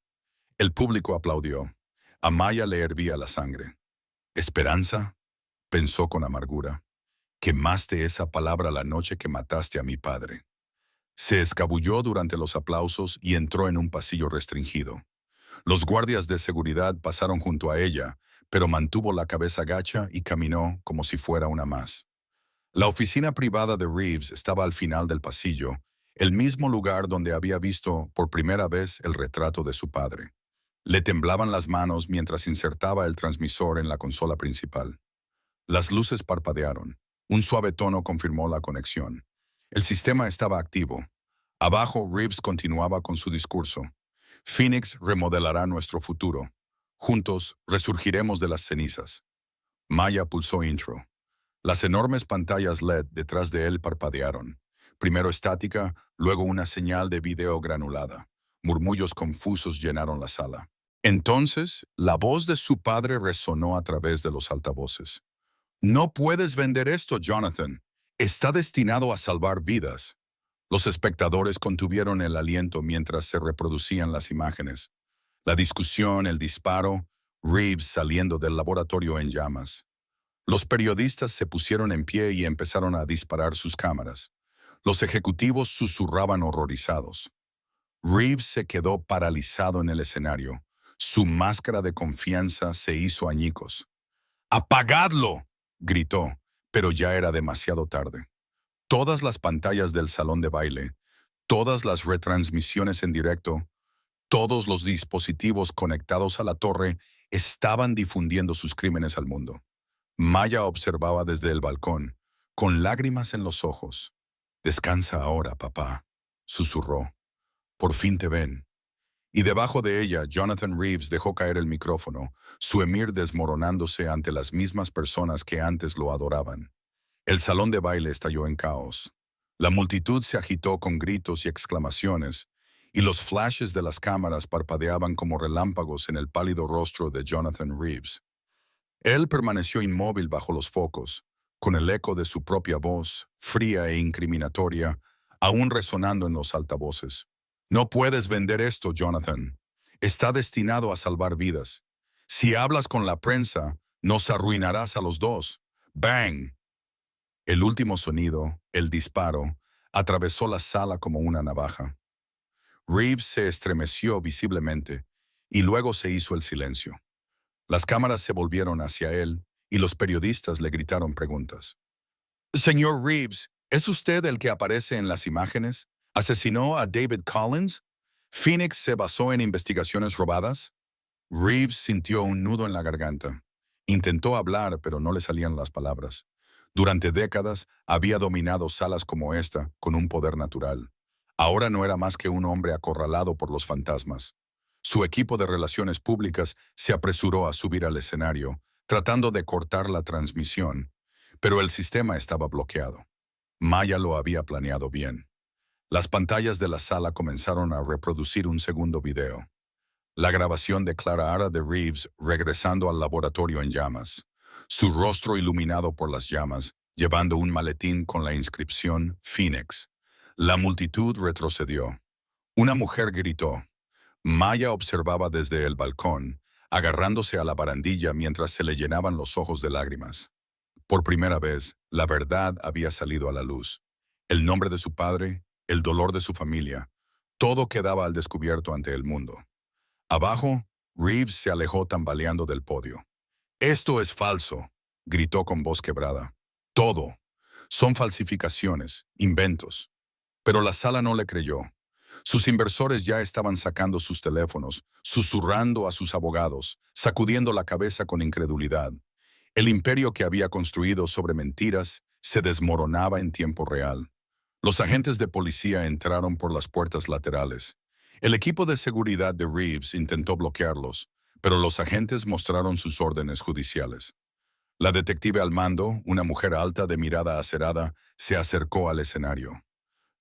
El público aplaudió. A Maya le hervía la sangre. ¿Esperanza? Pensó con amargura. Quemaste esa palabra la noche que mataste a mi padre. Se escabulló durante los aplausos y entró en un pasillo restringido. Los guardias de seguridad pasaron junto a ella, pero mantuvo la cabeza gacha y caminó como si fuera una más. La oficina privada de Reeves estaba al final del pasillo, el mismo lugar donde había visto por primera vez el retrato de su padre. Le temblaban las manos mientras insertaba el transmisor en la consola principal. Las luces parpadearon. Un suave tono confirmó la conexión. El sistema estaba activo. Abajo, Reeves continuaba con su discurso. Phoenix remodelará nuestro futuro. Juntos, resurgiremos de las cenizas. Maya pulsó intro. Las enormes pantallas LED detrás de él parpadearon. Primero estática, luego una señal de video granulada. Murmullos confusos llenaron la sala. Entonces, la voz de su padre resonó a través de los altavoces. No puedes vender esto, Jonathan. Está destinado a salvar vidas. Los espectadores contuvieron el aliento mientras se reproducían las imágenes. La discusión, el disparo, Reeves saliendo del laboratorio en llamas. Los periodistas se pusieron en pie y empezaron a disparar sus cámaras. Los ejecutivos susurraban horrorizados. Reeves se quedó paralizado en el escenario. Su máscara de confianza se hizo añicos. ¡Apagadlo!, gritó, pero ya era demasiado tarde. Todas las pantallas del salón de baile, todas las retransmisiones en directo, todos los dispositivos conectados a la torre estaban difundiendo sus crímenes al mundo. Maya observaba desde el balcón, con lágrimas en los ojos. «Descansa ahora, papá», susurró. «Por fin te ven». Y debajo de ella, Jonathan Reeves dejó caer el micrófono, su emir desmoronándose ante las mismas personas que antes lo adoraban. El salón de baile estalló en caos. La multitud se agitó con gritos y exclamaciones, y los flashes de las cámaras parpadeaban como relámpagos en el pálido rostro de Jonathan Reeves. Él permaneció inmóvil bajo los focos, con el eco de su propia voz, fría e incriminatoria, aún resonando en los altavoces. «No puedes vender esto, Jonathan. Está destinado a salvar vidas. Si hablas con la prensa, nos arruinarás a los dos». ¡Bang! El último sonido, el disparo, atravesó la sala como una navaja. Reeves se estremeció visiblemente y luego se hizo el silencio. Las cámaras se volvieron hacia él y los periodistas le gritaron preguntas. «Señor Reeves, ¿es usted el que aparece en las imágenes? ¿Asesinó a David Collins? ¿Phoenix se basó en investigaciones robadas?» Reeves sintió un nudo en la garganta. Intentó hablar, pero no le salían las palabras. Durante décadas había dominado salas como esta con un poder natural. Ahora no era más que un hombre acorralado por los fantasmas. Su equipo de relaciones públicas se apresuró a subir al escenario, tratando de cortar la transmisión, pero el sistema estaba bloqueado. Maya lo había planeado bien. Las pantallas de la sala comenzaron a reproducir un segundo video. La grabación declarara de Reeves regresando al laboratorio en llamas, su rostro iluminado por las llamas, llevando un maletín con la inscripción Phoenix. La multitud retrocedió. Una mujer gritó. Maya observaba desde el balcón, agarrándose a la barandilla mientras se le llenaban los ojos de lágrimas. Por primera vez, la verdad había salido a la luz. El nombre de su padre, el dolor de su familia, todo quedaba al descubierto ante el mundo. Abajo, Reeves se alejó tambaleando del podio. «Esto es falso», gritó con voz quebrada. «Todo. Son falsificaciones, inventos». Pero la sala no le creyó. Sus inversores ya estaban sacando sus teléfonos, susurrando a sus abogados, sacudiendo la cabeza con incredulidad. El imperio que había construido sobre mentiras se desmoronaba en tiempo real. Los agentes de policía entraron por las puertas laterales. El equipo de seguridad de Reeves intentó bloquearlos, pero los agentes mostraron sus órdenes judiciales. La detective al mando, una mujer alta de mirada acerada, se acercó al escenario.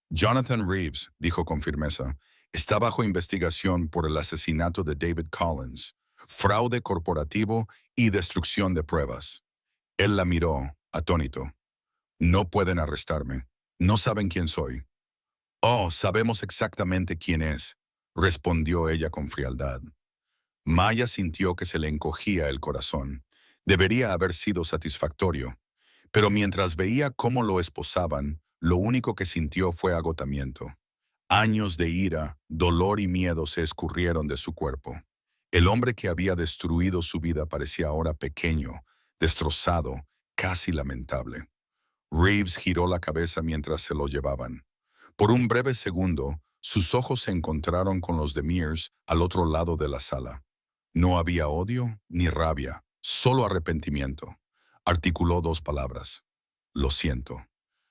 «Jonathan Reeves», dijo con firmeza, «está bajo investigación por el asesinato de David Collins, fraude corporativo y destrucción de pruebas». Él la miró, atónito. «No pueden arrestarme. No saben quién soy». «Oh, sabemos exactamente quién es», respondió ella con frialdad. Maya sintió que se le encogía el corazón. Debería haber sido satisfactorio. Pero mientras veía cómo lo esposaban, lo único que sintió fue agotamiento. Años de ira, dolor y miedo se escurrieron de su cuerpo. El hombre que había destruido su vida parecía ahora pequeño, destrozado, casi lamentable. Reeves giró la cabeza mientras se lo llevaban. Por un breve segundo, sus ojos se encontraron con los de Mears al otro lado de la sala. No había odio ni rabia, solo arrepentimiento. Articuló dos palabras. Lo siento.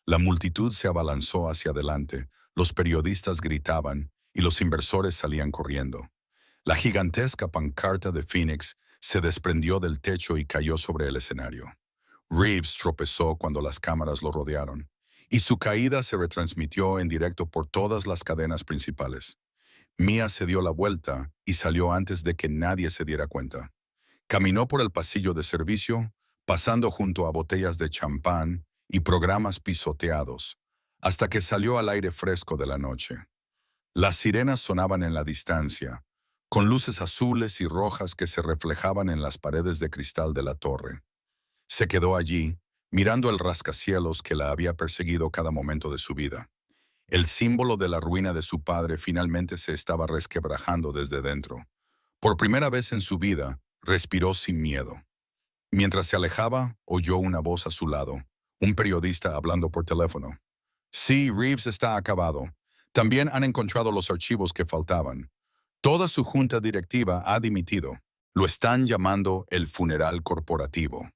La multitud se abalanzó hacia adelante, los periodistas gritaban y los inversores salían corriendo. La gigantesca pancarta de Phoenix se desprendió del techo y cayó sobre el escenario. Reeves tropezó cuando las cámaras lo rodearon, y su caída se retransmitió en directo por todas las cadenas principales. Mia se dio la vuelta y salió antes de que nadie se diera cuenta. Caminó por el pasillo de servicio, pasando junto a botellas de champán y programas pisoteados, hasta que salió al aire fresco de la noche. Las sirenas sonaban en la distancia, con luces azules y rojas que se reflejaban en las paredes de cristal de la torre. Se quedó allí, mirando el rascacielos que la había perseguido cada momento de su vida. El símbolo de la ruina de su padre finalmente se estaba resquebrajando desde dentro. Por primera vez en su vida, respiró sin miedo. Mientras se alejaba, oyó una voz a su lado, un periodista hablando por teléfono. Sí, Reeves está acabado. También han encontrado los archivos que faltaban. Toda su junta directiva ha dimitido. Lo están llamando el funeral corporativo.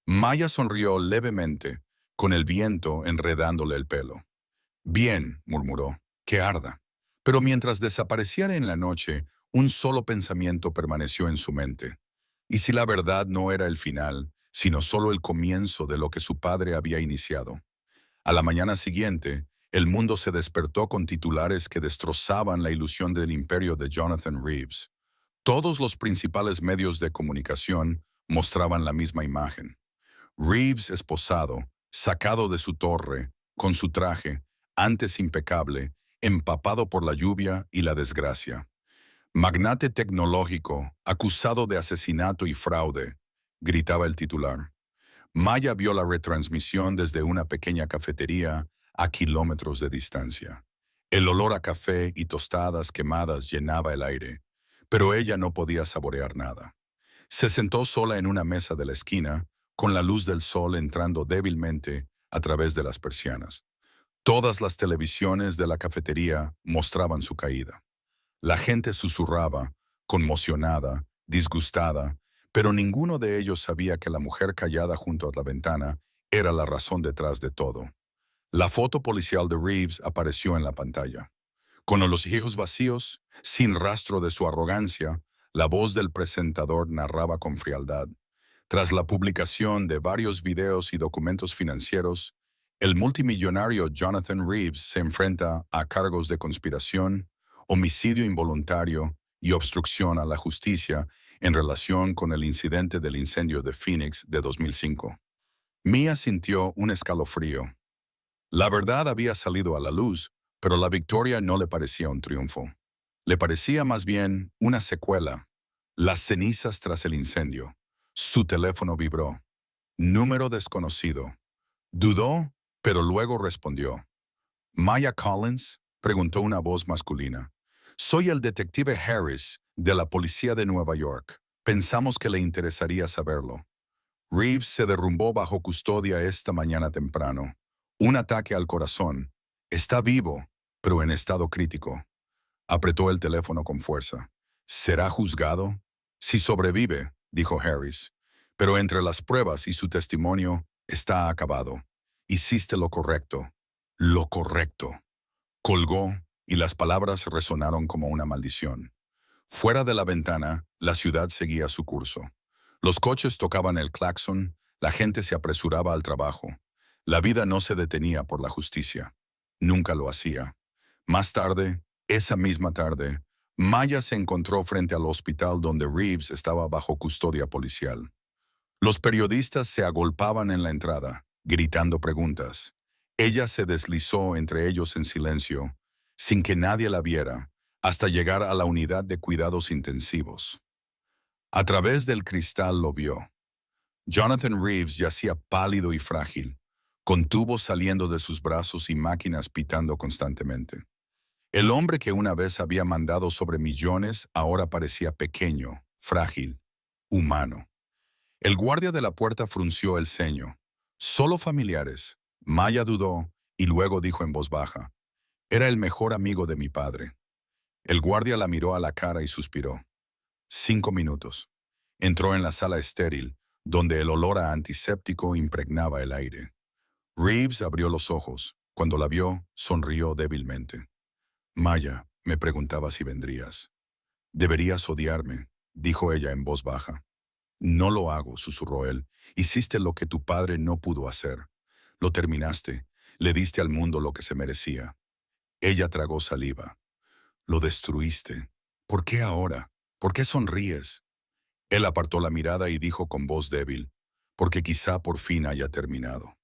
Maya sonrió levemente, con el viento enredándole el pelo. Bien, murmuró, que arda. Pero mientras desapareciera en la noche, un solo pensamiento permaneció en su mente. ¿Y si la verdad no era el final, sino solo el comienzo de lo que su padre había iniciado? A la mañana siguiente, el mundo se despertó con titulares que destrozaban la ilusión del imperio de Jonathan Reeves. Todos los principales medios de comunicación mostraban la misma imagen. Reeves esposado, sacado de su torre, con su traje, antes impecable, empapado por la lluvia y la desgracia. Magnate tecnológico, acusado de asesinato y fraude, gritaba el titular. Maya vio la retransmisión desde una pequeña cafetería a kilómetros de distancia. El olor a café y tostadas quemadas llenaba el aire, pero ella no podía saborear nada. Se sentó sola en una mesa de la esquina, con la luz del sol entrando débilmente a través de las persianas. Todas las televisiones de la cafetería mostraban su caída. La gente susurraba, conmocionada, disgustada, pero ninguno de ellos sabía que la mujer callada junto a la ventana era la razón detrás de todo. La foto policial de Reeves apareció en la pantalla. Con los ojos vacíos, sin rastro de su arrogancia, la voz del presentador narraba con frialdad. Tras la publicación de varios videos y documentos financieros, el multimillonario Jonathan Reeves se enfrenta a cargos de conspiración, homicidio involuntario y obstrucción a la justicia en relación con el incidente del incendio de Phoenix de 2005. Mia sintió un escalofrío. La verdad había salido a la luz, pero la victoria no le parecía un triunfo. Le parecía más bien una secuela. Las cenizas tras el incendio. Su teléfono vibró. Número desconocido. Dudó, pero luego respondió. ¿Maya Collins? Preguntó una voz masculina. Soy el detective Harris, de la policía de Nueva York. Pensamos que le interesaría saberlo. Reeves se derrumbó bajo custodia esta mañana temprano. Un ataque al corazón. Está vivo, pero en estado crítico. Apretó el teléfono con fuerza. ¿Será juzgado? Si sobrevive, dijo Harris. Pero entre las pruebas y su testimonio, está acabado. Hiciste lo correcto. Lo correcto. Colgó y las palabras resonaron como una maldición. Fuera de la ventana, la ciudad seguía su curso. Los coches tocaban el claxon, la gente se apresuraba al trabajo. La vida no se detenía por la justicia. Nunca lo hacía. Más tarde, esa misma tarde, Maya se encontró frente al hospital donde Reeves estaba bajo custodia policial. Los periodistas se agolpaban en la entrada, gritando preguntas. Ella se deslizó entre ellos en silencio, sin que nadie la viera, hasta llegar a la unidad de cuidados intensivos. A través del cristal lo vio. Jonathan Reeves yacía pálido y frágil, con tubos saliendo de sus brazos y máquinas pitando constantemente. El hombre que una vez había mandado sobre millones ahora parecía pequeño, frágil, humano. El guardia de la puerta frunció el ceño. Solo familiares. Maya dudó y luego dijo en voz baja. Era el mejor amigo de mi padre. El guardia la miró a la cara y suspiró. 5 minutos. Entró en la sala estéril, donde el olor a antiséptico impregnaba el aire. Reeves abrió los ojos. Cuando la vio, sonrió débilmente. Maya, me preguntaba si vendrías. Deberías odiarme, dijo ella en voz baja. No lo hago, susurró él. Hiciste lo que tu padre no pudo hacer. Lo terminaste. Le diste al mundo lo que se merecía. Ella tragó saliva. Lo destruiste. ¿Por qué ahora? ¿Por qué sonríes? Él apartó la mirada y dijo con voz débil, porque quizá por fin haya terminado.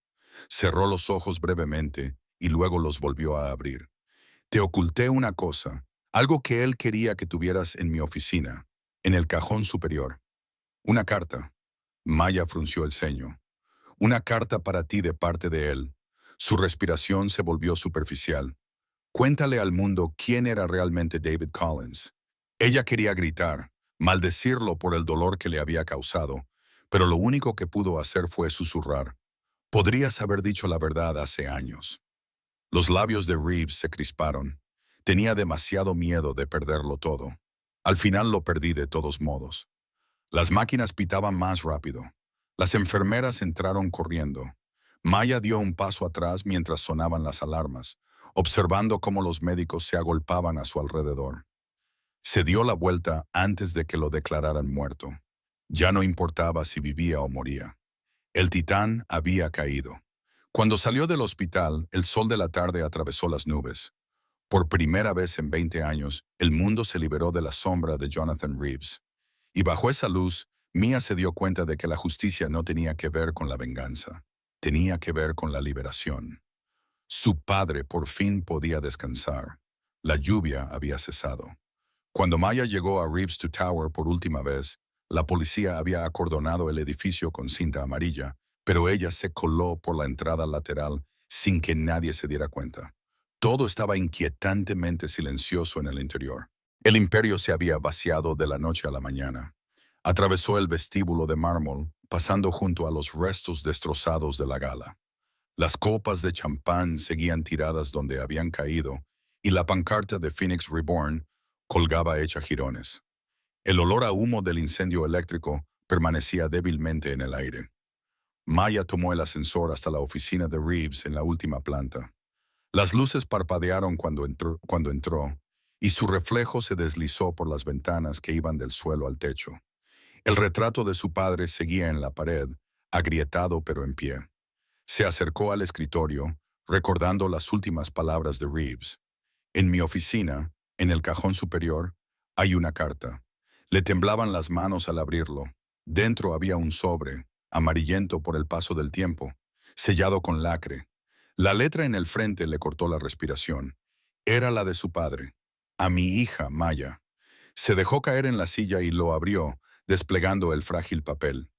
Cerró los ojos brevemente y luego los volvió a abrir. Te oculté una cosa, algo que él quería que tuvieras en mi oficina, en el cajón superior. Una carta. Maya frunció el ceño. Una carta para ti de parte de él. Su respiración se volvió superficial. Cuéntale al mundo quién era realmente David Collins. Ella quería gritar, maldecirlo por el dolor que le había causado, pero lo único que pudo hacer fue susurrar. Podrías haber dicho la verdad hace años. Los labios de Reeves se crisparon. Tenía demasiado miedo de perderlo todo. Al final lo perdí de todos modos. Las máquinas pitaban más rápido. Las enfermeras entraron corriendo. Maya dio un paso atrás mientras sonaban las alarmas, observando cómo los médicos se agolpaban a su alrededor. Se dio la vuelta antes de que lo declararan muerto. Ya no importaba si vivía o moría. El titán había caído. Cuando salió del hospital, el sol de la tarde atravesó las nubes. Por primera vez en 20 años, el mundo se liberó de la sombra de Jonathan Reeves. Y bajo esa luz, Mia se dio cuenta de que la justicia no tenía que ver con la venganza. Tenía que ver con la liberación. Su padre por fin podía descansar. La lluvia había cesado. Cuando Maya llegó a Reeves to Tower por última vez, la policía había acordonado el edificio con cinta amarilla, pero ella se coló por la entrada lateral sin que nadie se diera cuenta. Todo estaba inquietantemente silencioso en el interior. El imperio se había vaciado de la noche a la mañana. Atravesó el vestíbulo de mármol, pasando junto a los restos destrozados de la gala. Las copas de champán seguían tiradas donde habían caído, y la pancarta de Phoenix Reborn colgaba hecha jirones. El olor a humo del incendio eléctrico permanecía débilmente en el aire. Maya tomó el ascensor hasta la oficina de Reeves en la última planta. Las luces parpadearon cuando entró, y su reflejo se deslizó por las ventanas que iban del suelo al techo. El retrato de su padre seguía en la pared, agrietado pero en pie. Se acercó al escritorio, recordando las últimas palabras de Reeves. En mi oficina, en el cajón superior, hay una carta. Le temblaban las manos al abrirlo. Dentro había un sobre, amarillento por el paso del tiempo, sellado con lacre. La letra en el frente le cortó la respiración. Era la de su padre. A mi hija, Maya. Se dejó caer en la silla y lo abrió, desplegando el frágil papel.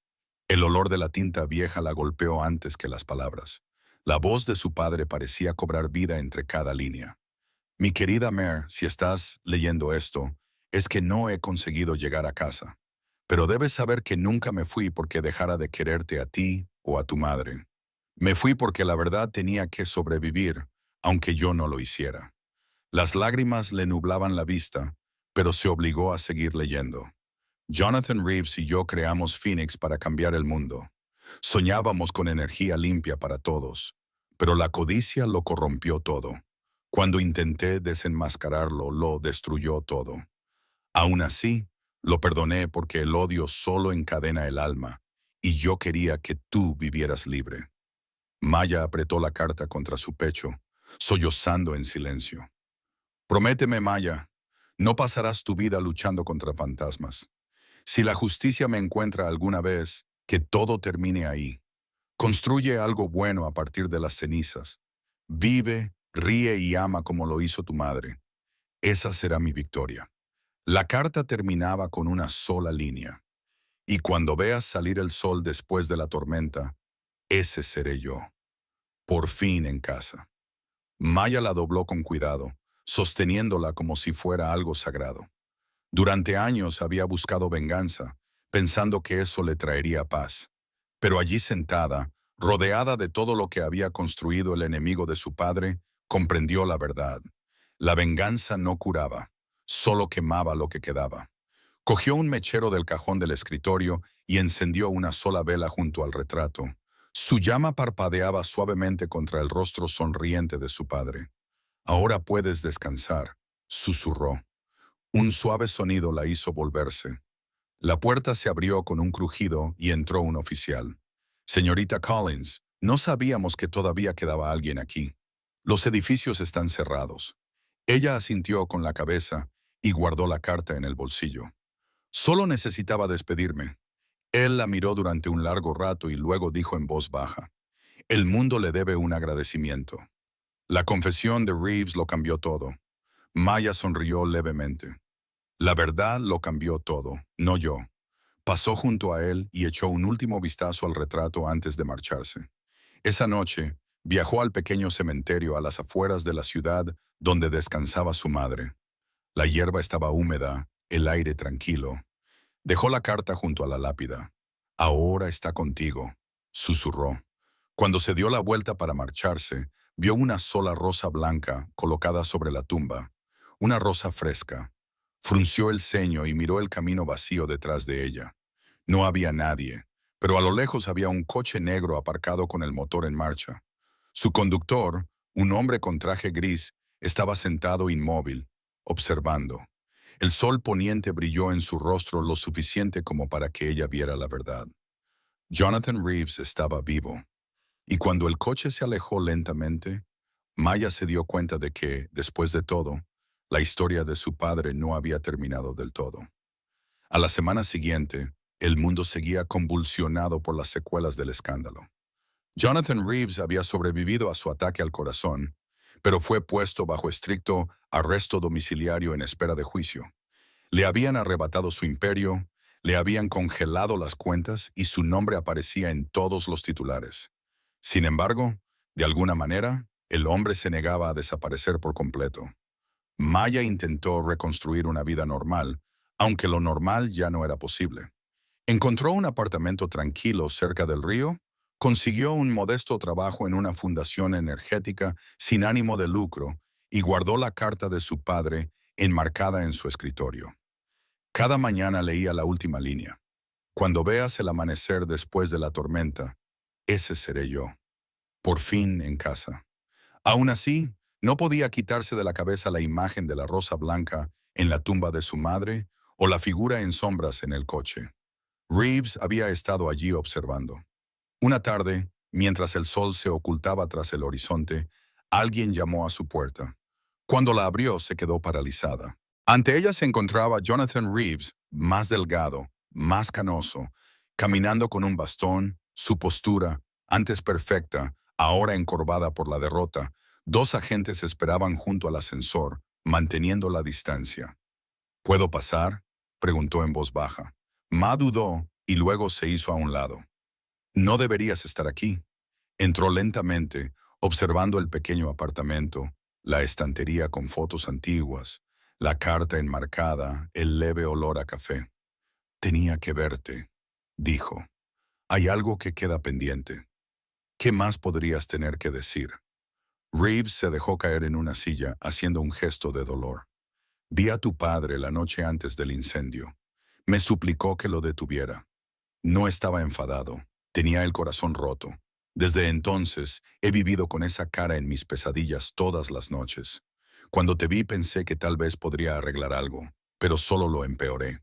El olor de la tinta vieja la golpeó antes que las palabras. La voz de su padre parecía cobrar vida entre cada línea. Mi querida Mare, si estás leyendo esto, es que no he conseguido llegar a casa. Pero debes saber que nunca me fui porque dejara de quererte a ti o a tu madre. Me fui porque la verdad tenía que sobrevivir, aunque yo no lo hiciera. Las lágrimas le nublaban la vista, pero se obligó a seguir leyendo. Jonathan Reeves y yo creamos Phoenix para cambiar el mundo. Soñábamos con energía limpia para todos, pero la codicia lo corrompió todo. Cuando intenté desenmascararlo, lo destruyó todo. Aún así, lo perdoné porque el odio solo encadena el alma, y yo quería que tú vivieras libre. Maya apretó la carta contra su pecho, sollozando en silencio. Prométeme, Maya, no pasarás tu vida luchando contra fantasmas. Si la justicia me encuentra alguna vez, que todo termine ahí. Construye algo bueno a partir de las cenizas. Vive, ríe y ama como lo hizo tu madre. Esa será mi victoria. La carta terminaba con una sola línea. Y cuando veas salir el sol después de la tormenta, ese seré yo. Por fin en casa. Maya la dobló con cuidado, sosteniéndola como si fuera algo sagrado. Durante años había buscado venganza, pensando que eso le traería paz. Pero allí sentada, rodeada de todo lo que había construido el enemigo de su padre, comprendió la verdad. La venganza no curaba, solo quemaba lo que quedaba. Cogió un mechero del cajón del escritorio y encendió una sola vela junto al retrato. Su llama parpadeaba suavemente contra el rostro sonriente de su padre. «Ahora puedes descansar», susurró. Un suave sonido la hizo volverse. La puerta se abrió con un crujido y entró un oficial. «Señorita Collins, no sabíamos que todavía quedaba alguien aquí. Los edificios están cerrados». Ella asintió con la cabeza y guardó la carta en el bolsillo. Solo necesitaba despedirme. Él la miró durante un largo rato y luego dijo en voz baja: «El mundo le debe un agradecimiento». La confesión de Reeves lo cambió todo. Maya sonrió levemente. «La verdad lo cambió todo, no yo». Pasó junto a él y echó un último vistazo al retrato antes de marcharse. Esa noche, viajó al pequeño cementerio a las afueras de la ciudad donde descansaba su madre. La hierba estaba húmeda, el aire tranquilo. Dejó la carta junto a la lápida. «Ahora está contigo», susurró. Cuando se dio la vuelta para marcharse, vio una sola rosa blanca colocada sobre la tumba, una rosa fresca. Frunció el ceño y miró el camino vacío detrás de ella. No había nadie, pero a lo lejos había un coche negro aparcado con el motor en marcha. Su conductor, un hombre con traje gris, estaba sentado inmóvil, observando. El sol poniente brilló en su rostro lo suficiente como para que ella viera la verdad. Jonathan Reeves estaba vivo. Y cuando el coche se alejó lentamente, Maya se dio cuenta de que, después de todo, la historia de su padre no había terminado del todo. A la semana siguiente, el mundo seguía convulsionado por las secuelas del escándalo. Jonathan Reeves había sobrevivido a su ataque al corazón, pero fue puesto bajo estricto arresto domiciliario en espera de juicio. Le habían arrebatado su imperio, le habían congelado las cuentas y su nombre aparecía en todos los titulares. Sin embargo, de alguna manera, el hombre se negaba a desaparecer por completo. Maya intentó reconstruir una vida normal, aunque lo normal ya no era posible. Encontró un apartamento tranquilo cerca del río, consiguió un modesto trabajo en una fundación energética sin ánimo de lucro y guardó la carta de su padre enmarcada en su escritorio. Cada mañana leía la última línea: «Cuando veas el amanecer después de la tormenta, ese seré yo. Por fin en casa». Aún así, no podía quitarse de la cabeza la imagen de la rosa blanca en la tumba de su madre o la figura en sombras en el coche. Reeves había estado allí observando. Una tarde, mientras el sol se ocultaba tras el horizonte, alguien llamó a su puerta. Cuando la abrió, se quedó paralizada. Ante ella se encontraba Jonathan Reeves, más delgado, más canoso, caminando con un bastón, su postura, antes perfecta, ahora encorvada por la derrota. Dos agentes esperaban junto al ascensor, manteniendo la distancia. «¿Puedo pasar?», preguntó en voz baja. Ma dudó y luego se hizo a un lado. «No deberías estar aquí». Entró lentamente, observando el pequeño apartamento, la estantería con fotos antiguas, la carta enmarcada, el leve olor a café. «Tenía que verte», dijo. «Hay algo que queda pendiente. ¿Qué más podrías tener que decir?». Reeves se dejó caer en una silla, haciendo un gesto de dolor. «Vi a tu padre la noche antes del incendio. Me suplicó que lo detuviera. No estaba enfadado, tenía el corazón roto. Desde entonces he vivido con esa cara en mis pesadillas todas las noches. Cuando te vi pensé que tal vez podría arreglar algo, pero solo lo empeoré».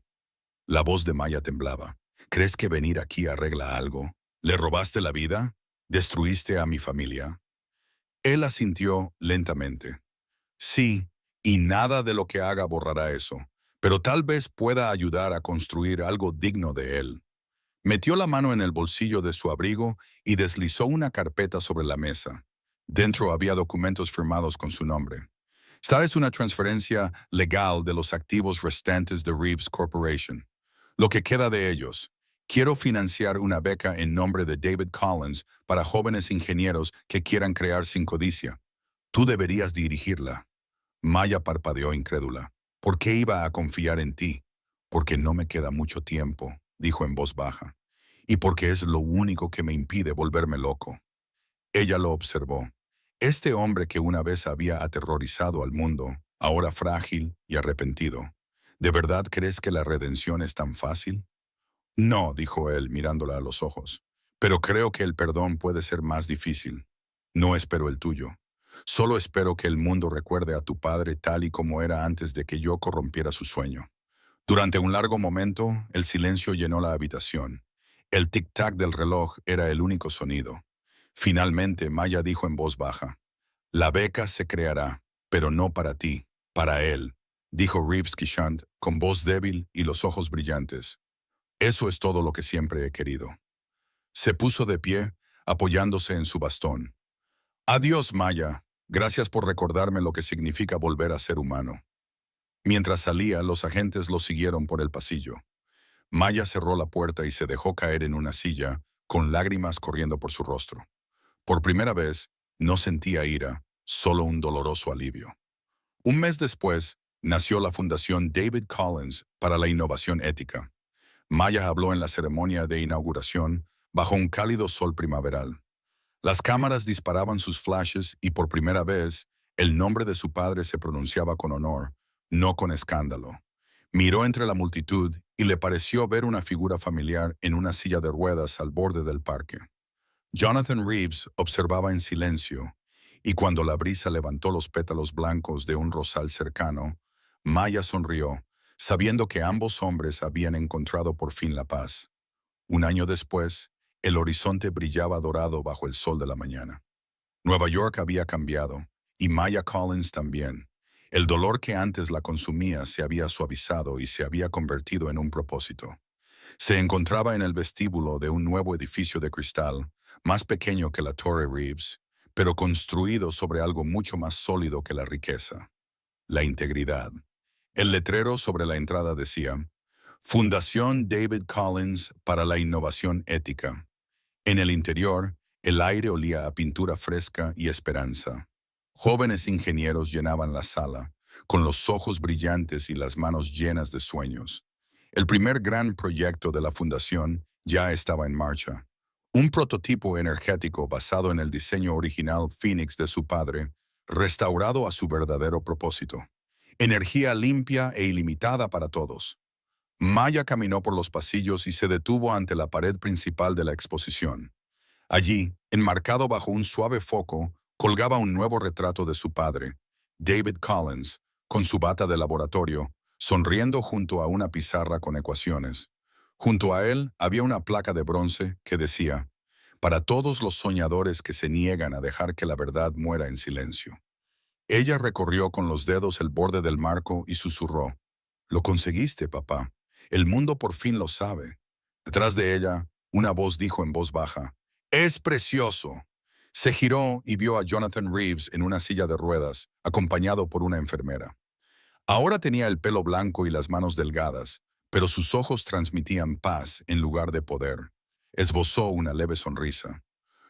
La voz de Maya temblaba. «¿Crees que venir aquí arregla algo? ¿Le robaste la vida? ¿Destruiste a mi familia?». Él asintió lentamente. «Sí, y nada de lo que haga borrará eso, pero tal vez pueda ayudar a construir algo digno de él». Metió la mano en el bolsillo de su abrigo y deslizó una carpeta sobre la mesa. Dentro había documentos firmados con su nombre. «Esta es una transferencia legal de los activos restantes de Reeves Corporation. Lo que queda de ellos. Quiero financiar una beca en nombre de David Collins para jóvenes ingenieros que quieran crear sin codicia. Tú deberías dirigirla». Maya parpadeó incrédula. «¿Por qué iba a confiar en ti?». «Porque no me queda mucho tiempo», dijo en voz baja. «Y porque es lo único que me impide volverme loco». Ella lo observó. Este hombre que una vez había aterrorizado al mundo, ahora frágil y arrepentido. ¿De verdad crees que la redención es tan fácil? No, dijo él, mirándola a los ojos. Pero creo que el perdón puede ser más difícil. No espero el tuyo. Solo espero que el mundo recuerde a tu padre tal y como era antes de que yo corrompiera su sueño. Durante un largo momento, el silencio llenó la habitación. El tic-tac del reloj era el único sonido. Finalmente, Maya dijo en voz baja, «La beca se creará, pero no para ti, para él», dijo Reeves Kishant con voz débil y los ojos brillantes. «Eso es todo lo que siempre he querido». Se puso de pie, apoyándose en su bastón. «Adiós, Maya. Gracias por recordarme lo que significa volver a ser humano». Mientras salía, los agentes lo siguieron por el pasillo. Maya cerró la puerta y se dejó caer en una silla, con lágrimas corriendo por su rostro. Por primera vez, no sentía ira, solo un doloroso alivio. Un mes después, nació la Fundación David Collins para la Innovación Ética. Maya habló en la ceremonia de inauguración bajo un cálido sol primaveral. Las cámaras disparaban sus flashes y por primera vez, el nombre de su padre se pronunciaba con honor, no con escándalo. Miró entre la multitud y le pareció ver una figura familiar en una silla de ruedas al borde del parque. Jonathan Reeves observaba en silencio, y cuando la brisa levantó los pétalos blancos de un rosal cercano, Maya sonrió, sabiendo que ambos hombres habían encontrado por fin la paz. Un año después, el horizonte brillaba dorado bajo el sol de la mañana. Nueva York había cambiado, y Maya Collins también. El dolor que antes la consumía se había suavizado y se había convertido en un propósito. Se encontraba en el vestíbulo de un nuevo edificio de cristal, más pequeño que la Torre Reeves, pero construido sobre algo mucho más sólido que la riqueza: la integridad. El letrero sobre la entrada decía, «Fundación David Collins para la Innovación Ética». En el interior, el aire olía a pintura fresca y esperanza. Jóvenes ingenieros llenaban la sala, con los ojos brillantes y las manos llenas de sueños. El primer gran proyecto de la fundación ya estaba en marcha. Un prototipo energético basado en el diseño original Phoenix de su padre, restaurado a su verdadero propósito. Energía limpia e ilimitada para todos. Maya caminó por los pasillos y se detuvo ante la pared principal de la exposición. Allí, enmarcado bajo un suave foco, colgaba un nuevo retrato de su padre, David Collins, con su bata de laboratorio, sonriendo junto a una pizarra con ecuaciones. Junto a él había una placa de bronce que decía, «Para todos los soñadores que se niegan a dejar que la verdad muera en silencio». Ella recorrió con los dedos el borde del marco y susurró, «Lo conseguiste, papá. El mundo por fin lo sabe». Detrás de ella, una voz dijo en voz baja, «Es precioso». Se giró y vio a Jonathan Reeves en una silla de ruedas, acompañado por una enfermera. Ahora tenía el pelo blanco y las manos delgadas, pero sus ojos transmitían paz en lugar de poder. Esbozó una leve sonrisa.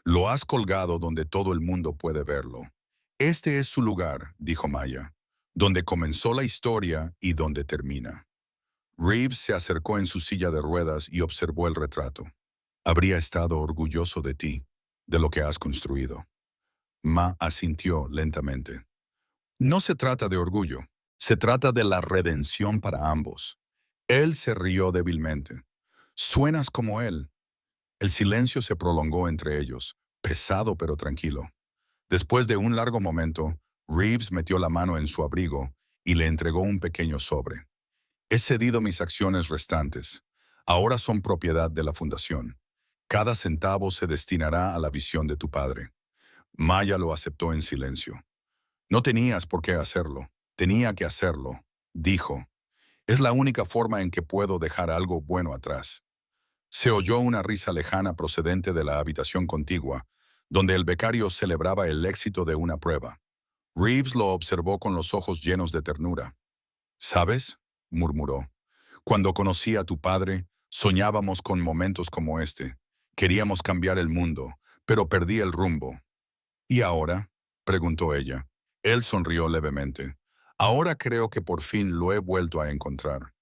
«Lo has colgado donde todo el mundo puede verlo». «Este es su lugar», dijo Maya, «donde comenzó la historia y donde termina». Reeves se acercó en su silla de ruedas y observó el retrato. «Habría estado orgulloso de ti, de lo que has construido». Ma asintió lentamente. «No se trata de orgullo, se trata de la redención para ambos». Él se rió débilmente. «Suenas como él». El silencio se prolongó entre ellos, pesado pero tranquilo. Después de un largo momento, Reeves metió la mano en su abrigo y le entregó un pequeño sobre. «He cedido mis acciones restantes. Ahora son propiedad de la fundación. Cada centavo se destinará a la visión de tu padre». Maya lo aceptó en silencio. «No tenías por qué hacerlo. Tenía que hacerlo», dijo. «Es la única forma en que puedo dejar algo bueno atrás». Se oyó una risa lejana procedente de la habitación contigua, donde el becario celebraba el éxito de una prueba. Reeves lo observó con los ojos llenos de ternura. «¿Sabes?», murmuró. «Cuando conocí a tu padre, soñábamos con momentos como este. Queríamos cambiar el mundo, pero perdí el rumbo». «¿Y ahora?», preguntó ella. Él sonrió levemente. «Ahora creo que por fin lo he vuelto a encontrar».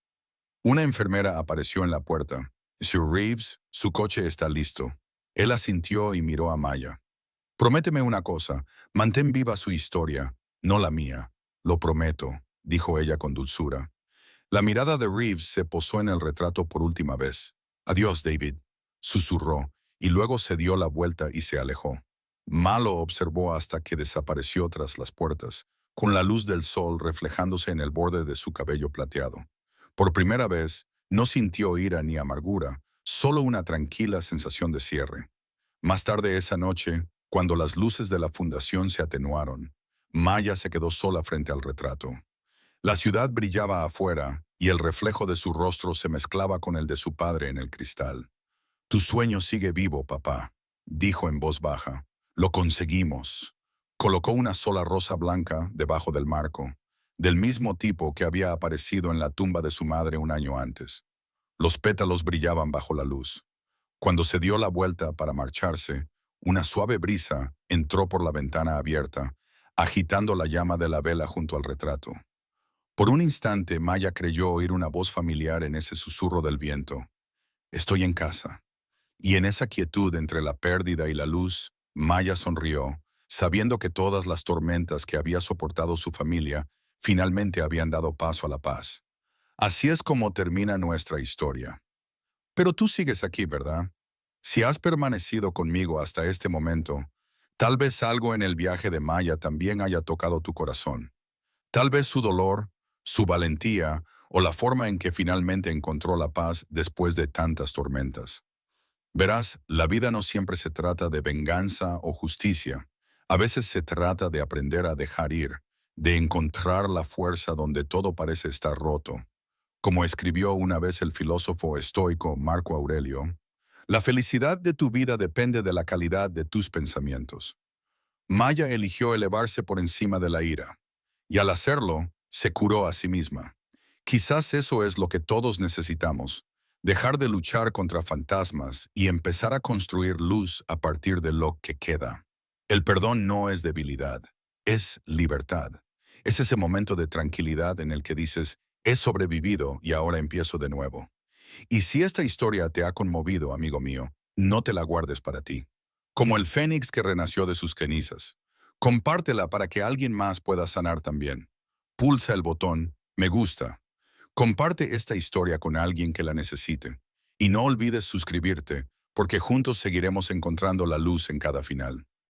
Una enfermera apareció en la puerta. «Sir Reeves, su coche está listo». Él asintió y miró a Maya. Prométeme una cosa, mantén viva su historia, no la mía. Lo prometo, dijo ella con dulzura. La mirada de Reeves se posó en el retrato por última vez. Adiós, David, susurró, y luego se dio la vuelta y se alejó. Ma lo observó hasta que desapareció tras las puertas, con la luz del sol reflejándose en el borde de su cabello plateado. Por primera vez, no sintió ira ni amargura, solo una tranquila sensación de cierre. Más tarde esa noche, cuando las luces de la fundación se atenuaron, Maya se quedó sola frente al retrato. La ciudad brillaba afuera y el reflejo de su rostro se mezclaba con el de su padre en el cristal. Tu sueño sigue vivo, papá, dijo en voz baja. Lo conseguimos. Colocó una sola rosa blanca debajo del marco, del mismo tipo que había aparecido en la tumba de su madre un año antes. Los pétalos brillaban bajo la luz. Cuando se dio la vuelta para marcharse, una suave brisa entró por la ventana abierta, agitando la llama de la vela junto al retrato. Por un instante, Maya creyó oír una voz familiar en ese susurro del viento. Estoy en casa. Y en esa quietud entre la pérdida y la luz, Maya sonrió, sabiendo que todas las tormentas que había soportado su familia finalmente habían dado paso a la paz. Así es como termina nuestra historia. Pero tú sigues aquí, ¿verdad? Si has permanecido conmigo hasta este momento, tal vez algo en el viaje de Maya también haya tocado tu corazón. Tal vez su dolor, su valentía o la forma en que finalmente encontró la paz después de tantas tormentas. Verás, la vida no siempre se trata de venganza o justicia. A veces se trata de aprender a dejar ir, de encontrar la fuerza donde todo parece estar roto. Como escribió una vez el filósofo estoico Marco Aurelio, la felicidad de tu vida depende de la calidad de tus pensamientos. Maya eligió elevarse por encima de la ira, y al hacerlo, se curó a sí misma. Quizás eso es lo que todos necesitamos, dejar de luchar contra fantasmas y empezar a construir luz a partir de lo que queda. El perdón no es debilidad, es libertad. Es ese momento de tranquilidad en el que dices, he sobrevivido y ahora empiezo de nuevo. Y si esta historia te ha conmovido, amigo mío, no te la guardes para ti. Como el fénix que renació de sus cenizas. Compártela para que alguien más pueda sanar también. Pulsa el botón Me gusta. Comparte esta historia con alguien que la necesite. Y no olvides suscribirte, porque juntos seguiremos encontrando la luz en cada final.